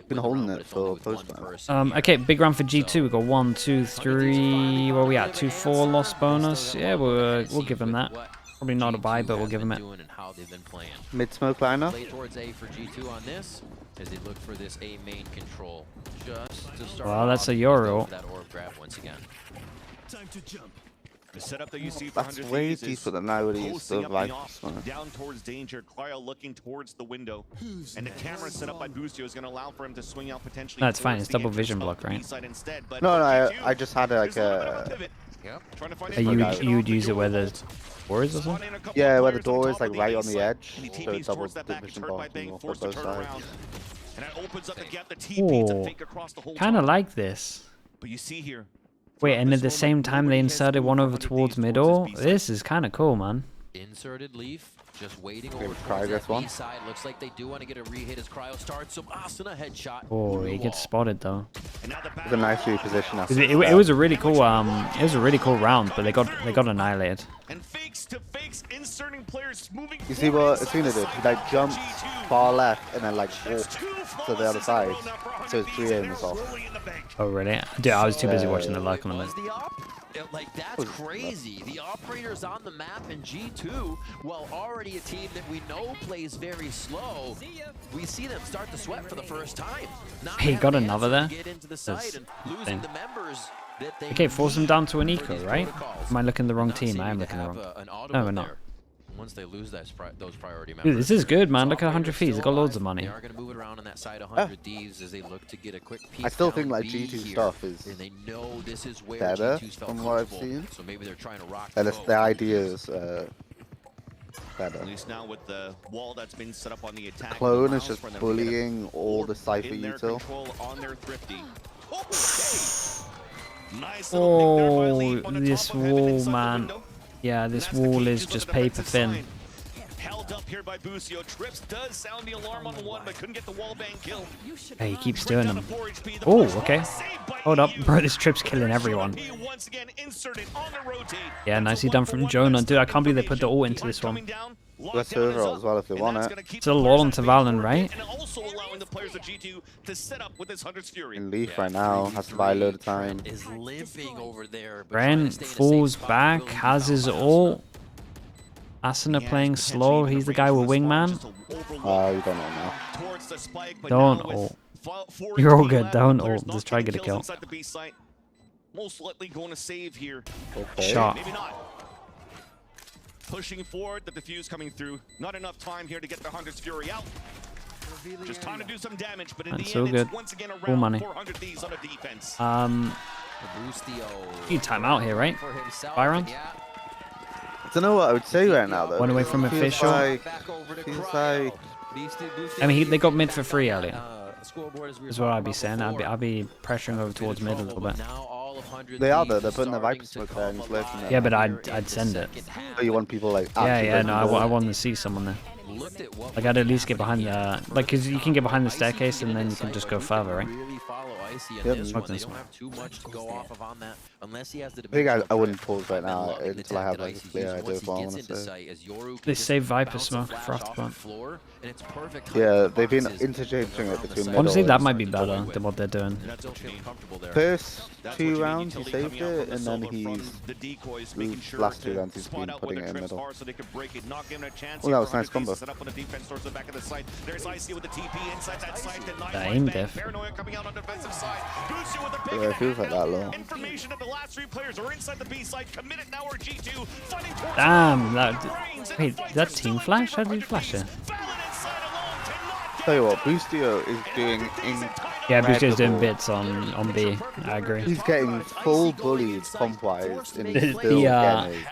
Been holding it for post Okay, big round for G2. We got 1, 2, 3. Where we at? 2, 4 lost bonus. Yeah, we'll give him that. Probably not a buy, but we'll give him it. Mid smoke liner. Play towards A for G2 on this as they look for this A main control. Just to start. Well, that's a Euro. That orb grab once again. Time to jump. The setup that you see for That's 100 way Thieves is deeper than I would use posting the up right off, one. down towards danger. Cryo looking towards the window, and the camera set up by Boostio is going to allow for him to swing out potentially. No, it's fine. towards It's the double entrance vision of block, the right? B side instead, but No, for no, G2, I just had like there's a little bit of a a pivot. Trying to find So a you would use it where the door is or Spotting something? a couple yeah, of where the players on door is top like of the right A on the site, edge, and he so TPs double towards that back, division hurt by block being and forced both to turn sides. around. And that opens up the gap. The TP to Oh, fake across the whole kind of top. like this. But you see here. Wait, and at the same time they inserted one over towards middle. This is kind of cool, man. Inserted leaf, just waiting Okay, over try towards this that one. B side. Looks like they do want to get a re-hit as Cryo starts. So Asuna headshot. Oh, he gets spotted though. And now the It's a nice reposition. after It that. was a really cool round, but they got annihilated. And fakes to fakes, inserting players moving. You see what Asuna did? He like jumped far left and then like walked to the other side. So his 3 aim was off. Oh really? Dude, I was too busy watching the luck on the Was the like that's crazy. The operator's on the map in G2, well, already a team that we know plays very slow. We see them start to sweat for the first time. Not He got having another answer to there? get into the site and losing insane. the members that they Okay, force them down to an need eco, for right? these protocols. Am I looking the wrong Not team? seeming I am to looking the have wrong. an No, audible we're not. there. Once they lose those priority members. Dude, this is good, man. Look at Operators 100 feet. They still got loads of alive. money. They are going to move it around on that side 100 Thieves as they look to get a quick piece. I still down think like B G2 here. stuff is And they know this is where better G2's felt from what I've comfortable. seen. So maybe they're trying to rock And the it's, boat. the idea is better. At least now with the wall that's been set up on the attack. Clone is allows just for them to get a bullying all the Cypher in their util. control on their Thrifty. Okay. Nice little pick there by Leaf on the this top of heaven wall, inside the man. window. Yeah, this That's the wall key is to the just paper defensive thin. side. Held up here by Boostio. Trips does sound the alarm on the one, but couldn't get the wall bang kill. Hey, he keeps Bring doing down them. to 4 HP. The Oh, first okay. block saved by Hold up, EU. bro. This trip's killing everyone. He once again inserted on the rotate. Yeah, That's nicely a done 1-for-1 from Jonah. Dude, I can't believe they put the information. ult into this one. Coming down, Let's lockdown is overall up, as well if they and want that's it. gonna keep Still the a players lot on onto base Valen, forward, right? And also allowing the players of G2 to set up with this Hunter's Fury. In Leaf right now, has to buy a load of time. Is limping over there. but trying to Brent stay in a safe falls spot. back, Will has leave his out by ult. Asuna He playing has slow. potentially He's the range guy from with the spawn wingman. just to overlook You don't know now. towards the spike, but Don't now with ult. 4 You're all HP good, left, don't the player's ult. not Just try to getting get a kills kill. inside the B site. Most likely going to save here. Okay. Shot. Maybe not. Pushing forward, the defuse coming through. Not enough time here to get the Hunter's Fury out. Just time to do some damage, but in That's the so end, good. it's once again Full around money. 400 Thieves on a defense. You time out here, right? Byron? I don't know what I would say right now though. One away from Feels official. feels like I mean, they got mid for free earlier. Is what I'd be saying. I'd be pressuring over towards mid a little bit. they are though. They're putting the Viper smoke there and he's lurking there. Yeah, but I'd send it. But you want people like Yeah, actually yeah. No, I breaking want to see someone there. Like I'd at least get behind the, like, cause you can get behind the staircase and then you can just go further, right? Icy in this one. They don't have too much to go off of on that, unless he has the. I think I wouldn't pause right now until I have like a clear idea of what I want to say. They save Viper smoke for after floor, and it's perfect. Yeah, they've been interchanging it between middle. Honestly, that might be better than what they're doing. First 2 rounds he saved it, and then he's last 2 rounds he's been putting it in middle. Well, that was a nice combo. The aim diff. Yeah, it feels like that low. Information of the last 3 players are inside the B side, committed now or G2, fighting towards Damn, wait, that team flash? How did he flash it? Tell you what, Boostio is doing Yeah, Boostio's doing bits on B, I agree. He's getting full bullied comp-wise, and he's still getting it.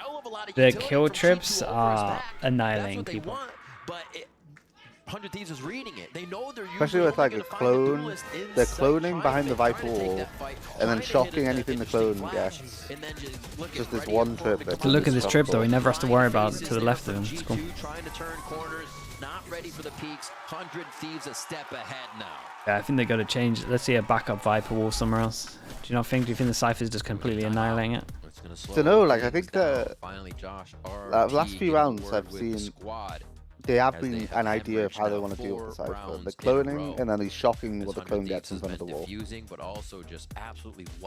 The kill trips are annihilating people. 100 Thieves is reading it. They know they're especially with like a clone. They're cloning behind the Viper wall, and then shocking anything the clone gets. Just this one trip. But look at this trip though, he never has to worry about it to the left of him. It's cool. Trying to turn corners, not ready for the peaks. 100 Thieves a step ahead now. Yeah, I think they got to change. Let's see a backup Viper wall somewhere else. Do you not think? Do you think the Cypher's just completely annihilating it? I don't know, like I think the last few rounds I've seen they have been an idea of how they want to deal with the Cypher. The cloning, and then he's shocking what the clone gets in front of the wall.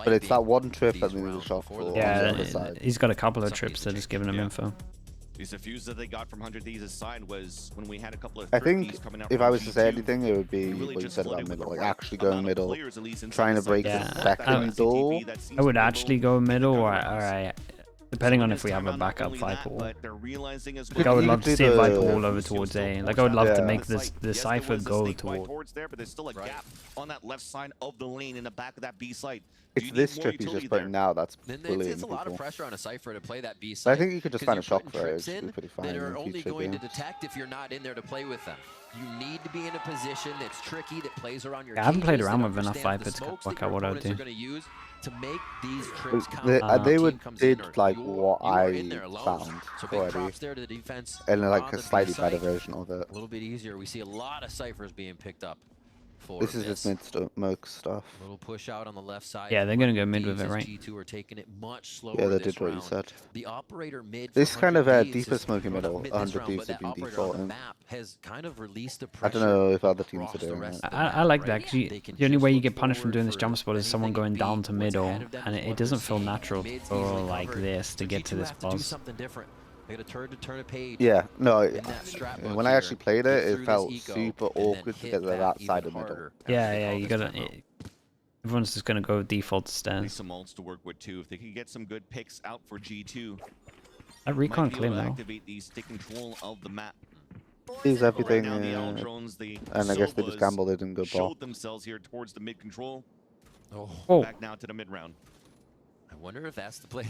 But it's that one trip that they need to shock for. Yeah, he's got a couple of trips, they're just giving him info. These diffuse that they got from 100 Thieves' side was when we had a couple of. I think if I was to say anything, it would be what you said about middle, like actually going middle, trying to break the second door. I would actually go middle, or depending on if we have a backup Viper wall. Like I would love to see a Viper wall over towards A. Like I would love to make the Cypher go towards there, but there's still a gap on that left side of the lane in the back of that B site. It's this trip he's just putting now that's bullying It's a lot of people. pressure on a Cypher to play that B side. I think you could just find a shock for it. It'd be pretty fine. They're only future going to games. detect if you're not in there to play with them. You need to be in a position that's tricky, that plays around your. I haven't played around with enough Vipers to work out what I would do. To make these trips they did like what I found already, and like a slightly better version of it. A little bit easier. We see a lot of Cyphers being picked up. This is just mid-smoke stuff. Little push out on the left side. Yeah, they're gonna go mid with it, right? G2 are taking it much slower. Yeah, they did what you said. The operator mid. This kind of deeper smoking middle, 100 Thieves have been defaulting. Has kind of released the I don't know if other teams are doing it. I like that because the only way you get punished from doing this jump spot is someone going down to middle, and it doesn't feel natural for like this to get to this boss. Yeah, no, when I actually played it, it felt super awkward to get to that side of middle. Yeah, you gotta. Everyone's just gonna go default to stairs. Some ults to work with too. If they can get some good picks out for G2. That recon clear now. Activate the stick control of the map. Is everything, and I guess they just gambled. They didn't go ball. Showed themselves here towards the mid control. Oh. Back now to the mid round. I wonder if that's the play.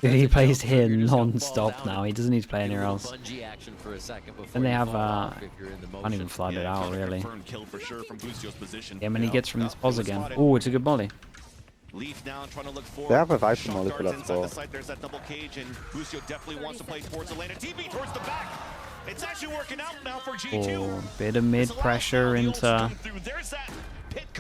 Dude, he plays here non-stop now. He doesn't need to play anywhere else. And they have can't even flood it out really. Yeah, when he gets from this pause again. Oh, it's a good volley. They have a Viper molly for that spot. There's that double cage, and Lucio definitely wants to play towards the lane. And TB towards the back. It's actually working out now for G2. Oh, bit of mid pressure into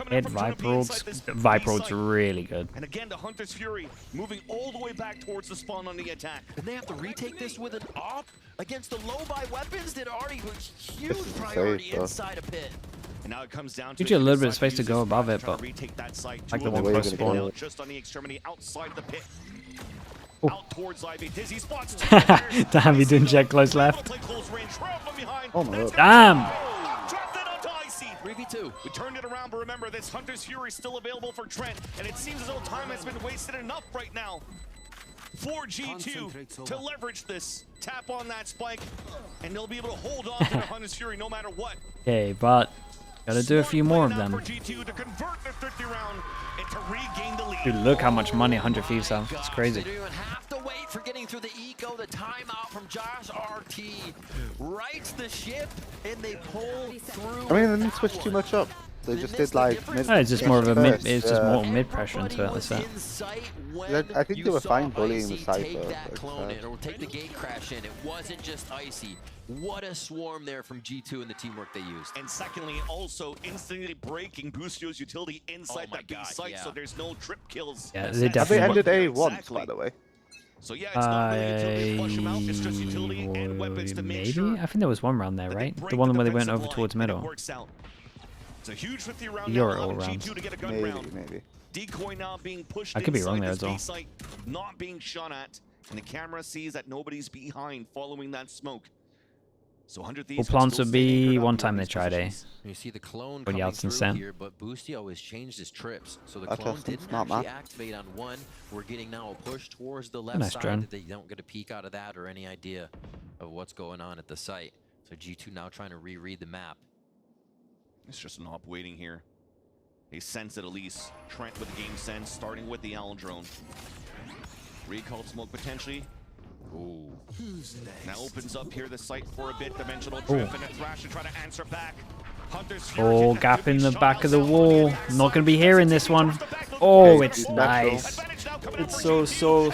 hit Viper ults. Viper ults really good. And again, the Hunter's Fury moving all the way back towards the spawn on the attack. And they have to retake this with an op against the low buy weapons that already was huge priority inside a pit. And now it comes down to gives you a little bit of space to go above it, but like the one close spawn. Just on the extremity outside the pit. Oh. Out towards Ivy. Dizzy spots. Damn, he didn't check close left. Oh my god. Damn! 3v2. We turned it around, but remember, this Hunter's Fury is still available for Trent, and it seems as though time has been wasted enough right now for G2 to leverage this. Tap on that spike, and they'll be able to hold on to the Hunter's Fury no matter what. Okay, but gotta do a few more of them. Dude, look how much money 100 Thieves have. It's crazy. They don't even have to wait for getting through the eco. The timeout from Josh RT rights the ship, and they pull through. I mean, they didn't switch too much up. They just did like mid. Oh, it's just more of a mid. first, It's just more mid pressure into it. That's it. I think they were fine bullying the Cypher. It'll take the gate crash in. It wasn't just Icy. What a swarm there from G2 and the teamwork they used. And secondly, also instantly breaking Boostio's utility inside that B site, so there's no trip kills. Yeah, they Have they definitely. ended A once, by the way? So yeah, it's not really utility to flush them out, it's just utility and weapons to make Maybe? sure I think there was one round there, right? The one where they went over towards middle. It's a huge 50 round You're now, all allowing rounds. G2 to get a gun round. Maybe. Decoy now being pushed I could be wrong there inside as well. this B site, not being shot at, and the camera sees that nobody's behind following that smoke. So 100 Thieves Well, plants would be one time they tried A. You see the clone When coming Yeltsin's through sent. here, but Boostio has changed his trips. So the That's clone awesome. didn't Smart, actually man. activate on one. We're getting now a push towards the left Nice side drone. that they don't get a peek out of that or any idea of what's going on at the site. So G2 now trying to reread the map. It's just an op waiting here. They sense it at least. Trent with game sense, starting with the Owl drone. Recalled smoke potentially. Ooh. Now opens up here the site for a bit. Dimensional trip and a thrash to try to answer back. Hunter's Fury Oh, hit, gap could in be the shot back of the outside. wall. Not gonna be hearing this one. Oh, it's nice. Advantage now coming It's over so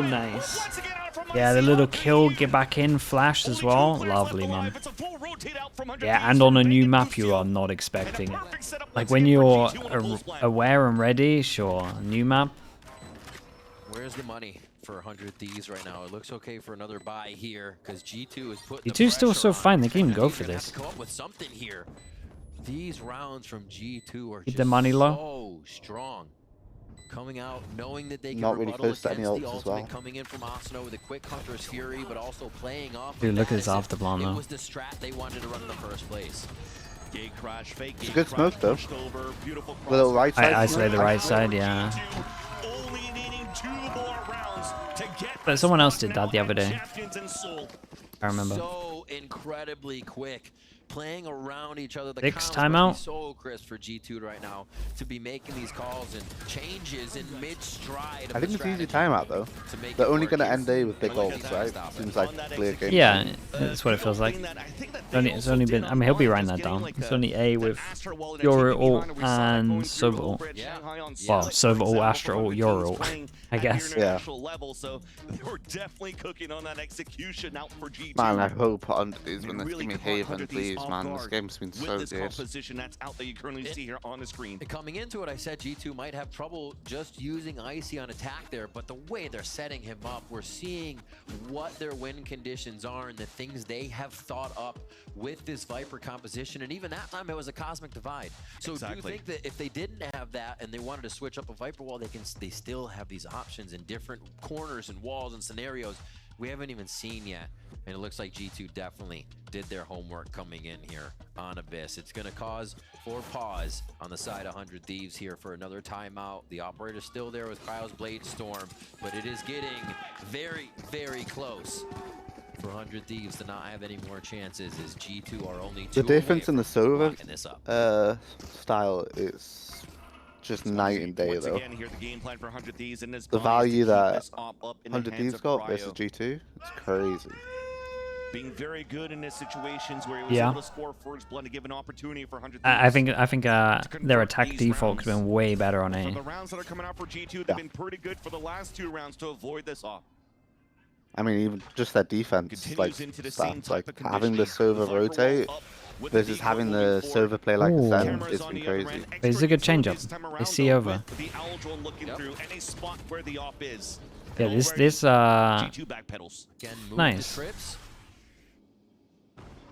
G2. nice. Once again out from Yeah, the Icy. little kill, get back in, flash as Only well. two players left Lovely, man. alive. It's a full rotate out from 100 Yeah, Thieves and on a to new make map, you Boostio. are not And a expecting it. perfect setup Like once when again for you're G2 on a full plan. aware and ready, sure. New map. Where's the money for 100 Thieves right now? It looks okay for another buy here because G2 is putting G2's still so fine, they can even They're go gonna for have this. to come up with something here. These rounds from G2 are Keep just the money low. so strong. Coming out, knowing that they can Not really rebuttal close to against any the ults as ultimate well. coming in from Asano with a quick Hunter's Fury, but also playing off. Dude, of look that at this as if afterplan, It though. was the strat they wanted to run in the first place. Gate crash, fake It's a gate good crash, smoke, though. pushed over, beautiful Little cross. right side. I isolate the smoke. right side, yeah. G2 only needing 2 more rounds to get But this someone else spot did that the now other at day. Champions in Seoul. I remember. So incredibly quick. Playing around each other. The 6 combos timeout. must be so crisp for G2 right now to be making these calls and changes in mid-stride. I think it's easy timeout though. To make They're it only work gonna here. end day with big Look at ults, that right? stop. Seems like clear game. Yeah, that's what it feels like. It's only been. I mean, he'll be writing that down. It's only A with Yoru ult and Sova ult. Yeah. Well, Sova ult, Astra ult, Yoru ult, I guess. Yeah. Level, so they were definitely cooking on that execution out for G2. Man, I hope Hunt is when this Really give me caught 100 Haven, Thieves please, off man. This guard game's been with so this good. composition that's out that you currently see here on the screen. Coming into it, I said G2 might have trouble just using Icy on attack there, but the way they're setting him up, we're seeing what their win conditions are and the things they have thought up with this Viper composition. And even that time, it was a cosmic divide. So do you think that if they didn't have that and they wanted to switch up a Viper wall, they still have these options in different corners and walls and scenarios we haven't even seen yet? And it looks like G2 definitely did their homework coming in here on Abyss. It's going to cause for pause on the side of 100 Thieves here for another timeout. The operator's still there with Kyle's Blade Storm, but it is getting very, very close for 100 Thieves to not have any more chances as G2 are only 2 The difference in the Sova locking this up. style is just night and day, Once though. again, here the game plan for 100 Thieves in this The bias to value keep that this op up in the 100 hands Thieves of got Cryo. versus G2, it's crazy. Being very good in his situations where he was Yeah. able to score first blood to give an opportunity for 100 I Thieves. think their attack default could have been way better on From A. the rounds that are coming out for G2, they've been pretty good for the last 2 rounds to avoid this op. I mean, even just their defense, Continues like into the same stuff, like type of having the conditioning. Sova Viper roll rotate up with versus decoy having moving the forward. Sova play like Ooh. the Zen, Cameras it's on been the other crazy. end. But it's a good Extra change-up. this time They around, see though, over. with the Owl drone looking through and a spot where the op is. Yeah, And this already G2 backpedals. Again, move Nice. the trips.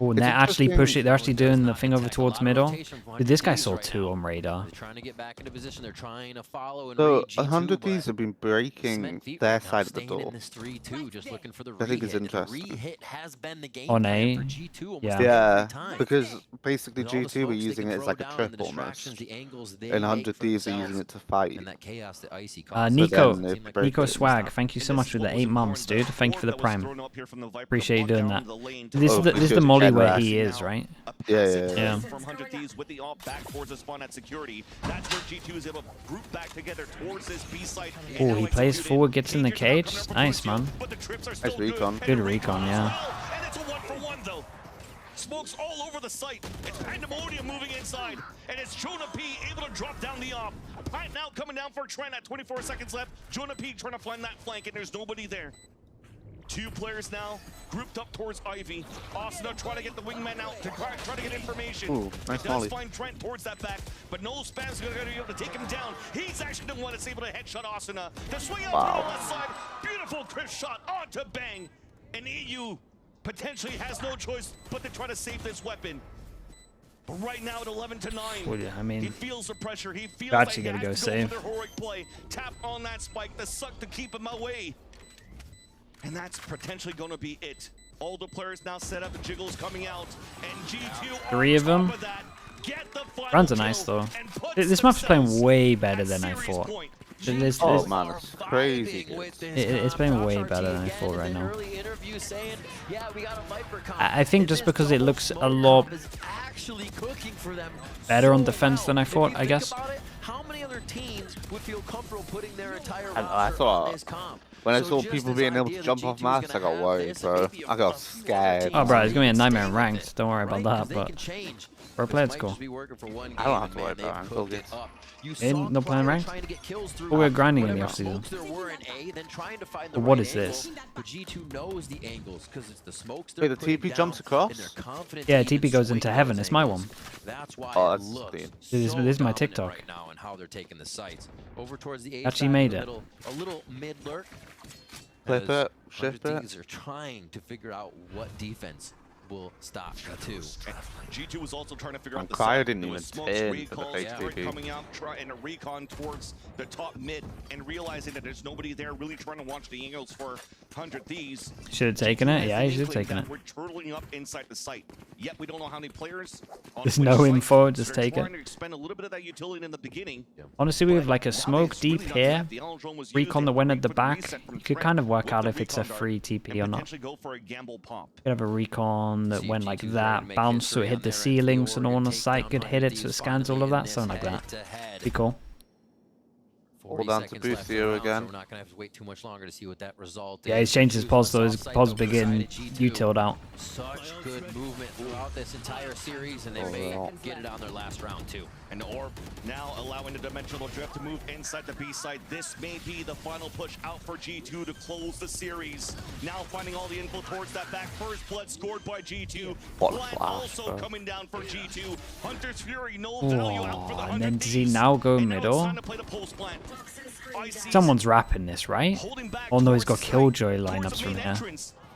Oh, and It's they're actually interesting- pushing. They're actually doing the thing over Attack. A towards lot of middle. rotation from Dude, this guy 100 saw Thieves 2 right on now. radar. They're trying to get back into position. They're trying to follow and So read G2, 100 but Thieves have been breaking Cement feet their right now, side of the staying door. in this 3-2, just looking for the I think it's re-hit. The interesting. re-hit has been the game On plan A, for G2 almost yeah. every Yeah, time. because basically With all the G2 were smokes they using can it as throw like a down, trip the distractions, almost, the angles they and make 100 for Thieves are using themselves, it to fight. and that chaos that Icy causes. Nico, then they Seemed like break Nico it. Swag, thank you so much for the 8 months, dude. Thank you for the prime. Appreciate you doing that. This Oh, is the because molly Ken where Rash he is, right? Yeah. From 100 Thieves with the op back towards the spawn at security. That's where G2 is able to group back together towards this B site. Oh, he plays forward, gets in the cage. Nice, man. But the trips are still Nice recon. Good recon, yeah. And it's a 1-for-1 though. smokes all over the site. It's Pandemonium moving inside, and it's Jonah P able to drop down the op. Plant now coming down for Trent at 24 seconds left. Jonah P trying to find that flank, and there's nobody there. 2 players now grouped up towards Ivy. Asuna trying to get the wingman out to try to get information. Ooh, nice does find Trent towards that back, but no Spam's going to be able to take him down. He's actually the one that's able to headshot Asuna. The swing out to the left side. Beautiful crisp shot onto Bang. And EU potentially has no choice but to try to save this weapon. But right now at 11-9, well, yeah, I mean, he feels the pressure. He feels actually like gotta he go has to save. go for their heroic play. Tap on that spike, the suck to keep him away. And that's potentially going to be it. All the players now set up, the jiggles coming out, and G2 3 of them. Rounds are nice though. This map's playing way better than I thought. Oh man, it's crazy. It's playing way better than I thought right now. I think just because it looks a lot better on defense than I thought, I guess. I thought when I saw people being able to jump off maps, I got worried, bro. I got scared. Oh, bro, it's gonna be a nightmare in ranked. Don't worry about that. But for a player, it's cool. I don't have to worry about ranked. All good. No playing ranked? But we're grinding in the offseason. So what is this? Wait, the TP jumps across? Yeah, TP goes into heaven. It's my one. Oh, that's clean. This is my TikTok. Actually made it. Flip it, shift it. Are trying to figure out what defense will stop G2. G2 was also trying to figure out the Cryo side. didn't even turn for the fake TP. Coming out, trying to recon towards the top mid, and realizing that there's nobody there, really trying to watch the angles for 100 Thieves. Should have taken it. Yeah, he should have taken it. We're turtling up inside the site. Yet we don't know how many players. There's no info. Just take it. To expend a little bit of that utility in the beginning. Honestly, we have like a smoke deep here. Recon the win at the back. You could kind of work out if it's a free TP or not. You could have a recon that went like that, bounced so it hit the ceiling so no one on the site could hit it so it scans all of that, something like that. Be cool. Hold on to Boostio again. We're not gonna have to wait too much longer to see what that result Yeah, he's changed his pause though. His pause begin utiled out. Such good movement throughout this entire series, and they may get it on their last round too. And the orb now allowing the dimensional drift to move inside the B side. This may be the final push out for G2 to close the series. Now finding all the info towards that back. First blood scored by G2. Blood also coming down for G2. Hunter's Fury, no value out for the 100 and then does he now go middle? Someone's wrapping this, right? Oh no, he's got Killjoy lineups from here.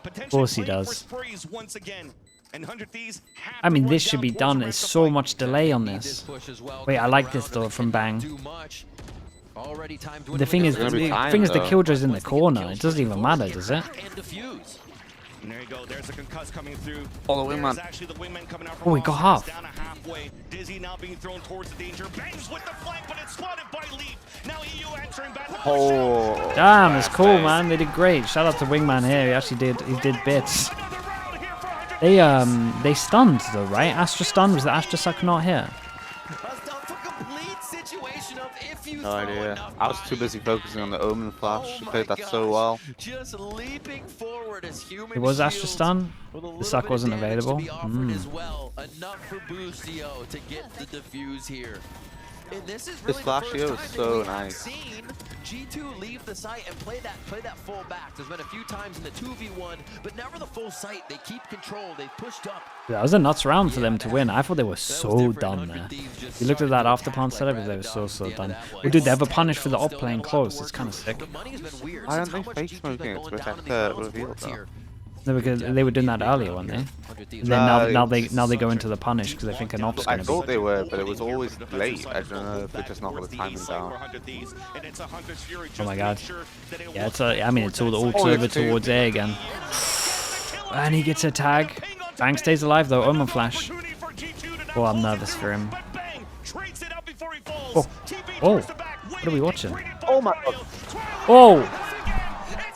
Of course he does. I mean, this should be done. There's so much delay on this. Wait, I like this though from Bang. The thing is, the Killjoy's in the corner. It doesn't even matter, does it? And there you go. There's a concuss coming through. Oh, the wingman. Actually the wingman coming out from we got half. Down a halfway. Dizzy now being thrown towards the danger. Bangs with the flank, but it's spotted by Leaf. Now EU answering back. Oh. Damn, it's cool, man. They did great. Shout out to Wingman here. He actually did bits. They stunned though, right? Astra stunned. Was the Astra suck not here? No idea. I was too busy focusing on the Omen flash. She played that so well. Just leaping forward as human It was Astra stun. The suck wasn't available. Enough for Boostio to get the defuse here. And this is really this flash here was so nice. G2 leave the site and play that full back. There's been a few times in the 2v1, but never the full site. They keep control. They've pushed up. That was a nuts round for them to win. I thought they were so done there. You looked at that after plant setup, they were so done. Well, dude, they have a punish for the op playing close. It's kind of sick. Why aren't they fake smoking it to protect the reveal though? No, because they were doing that earlier, weren't they? And then now they go into the punish because they think an op's I gonna thought be. they were, but it was always late. I don't know if they just not got the timing down. Oh my god. Yeah, I mean it's all over towards A again. And he gets a tag. Bang stays alive though. Omen flash. Oh, I'm nervous for him. Oh, what are we watching? Oh my god. Oh.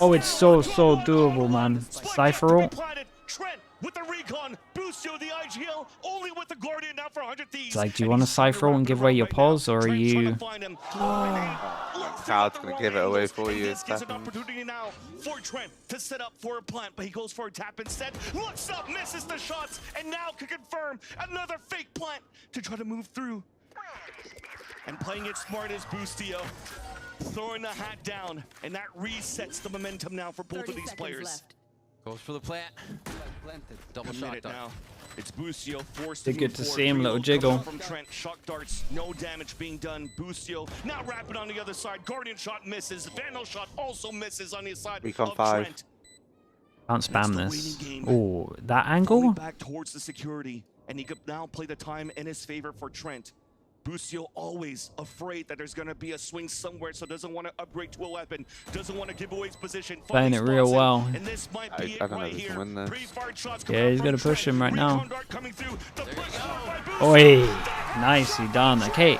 Oh, it's so doable, man. Cypher ult. Trent with the recon, Boostio the IGL, only with the Guardian now for 100 It's like, do you want to Cypher and give away your pause, or are you... Crowd's gonna give it away for you. This gives an opportunity now for Trent to set up for a plant, but he goes for a tap instead. Looks up, misses the shots, and now can confirm another fake plant to try to move through. And playing it smart is Boostio, throwing the hat down, and that resets the momentum now for both of these players. Left. Goes for the plant. Double shot dart. Now. It's Boostio forced It's good to see him, little jiggle. From Trent, shock darts, no damage being done. Boostio now rapid on the other side. Guardian shot misses. Vandal shot also misses on the side Recon of 5. Trent. Can't spam this. Oh, that angle? Back towards the security, and he could now play the time in his favor for Trent. Boostio always afraid that there's going to be a swing somewhere, so doesn't want to upgrade to a weapon, doesn't want to give away his position. Playing it real well. And this might be I don't know if he can win this. Yeah, he's going to push him right now. Oi, nicely done. Okay,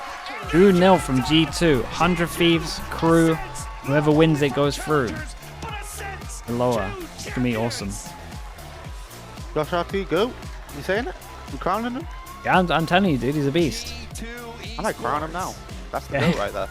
2-0 from G2. 100 Thieves, crew. Whoever wins it goes through. Lower. It's going to be awesome. Josh RT, go. You saying it? You crowning him? Yeah, I'm telling you, dude, he's a beast. I might crown him now. That's the goat right there.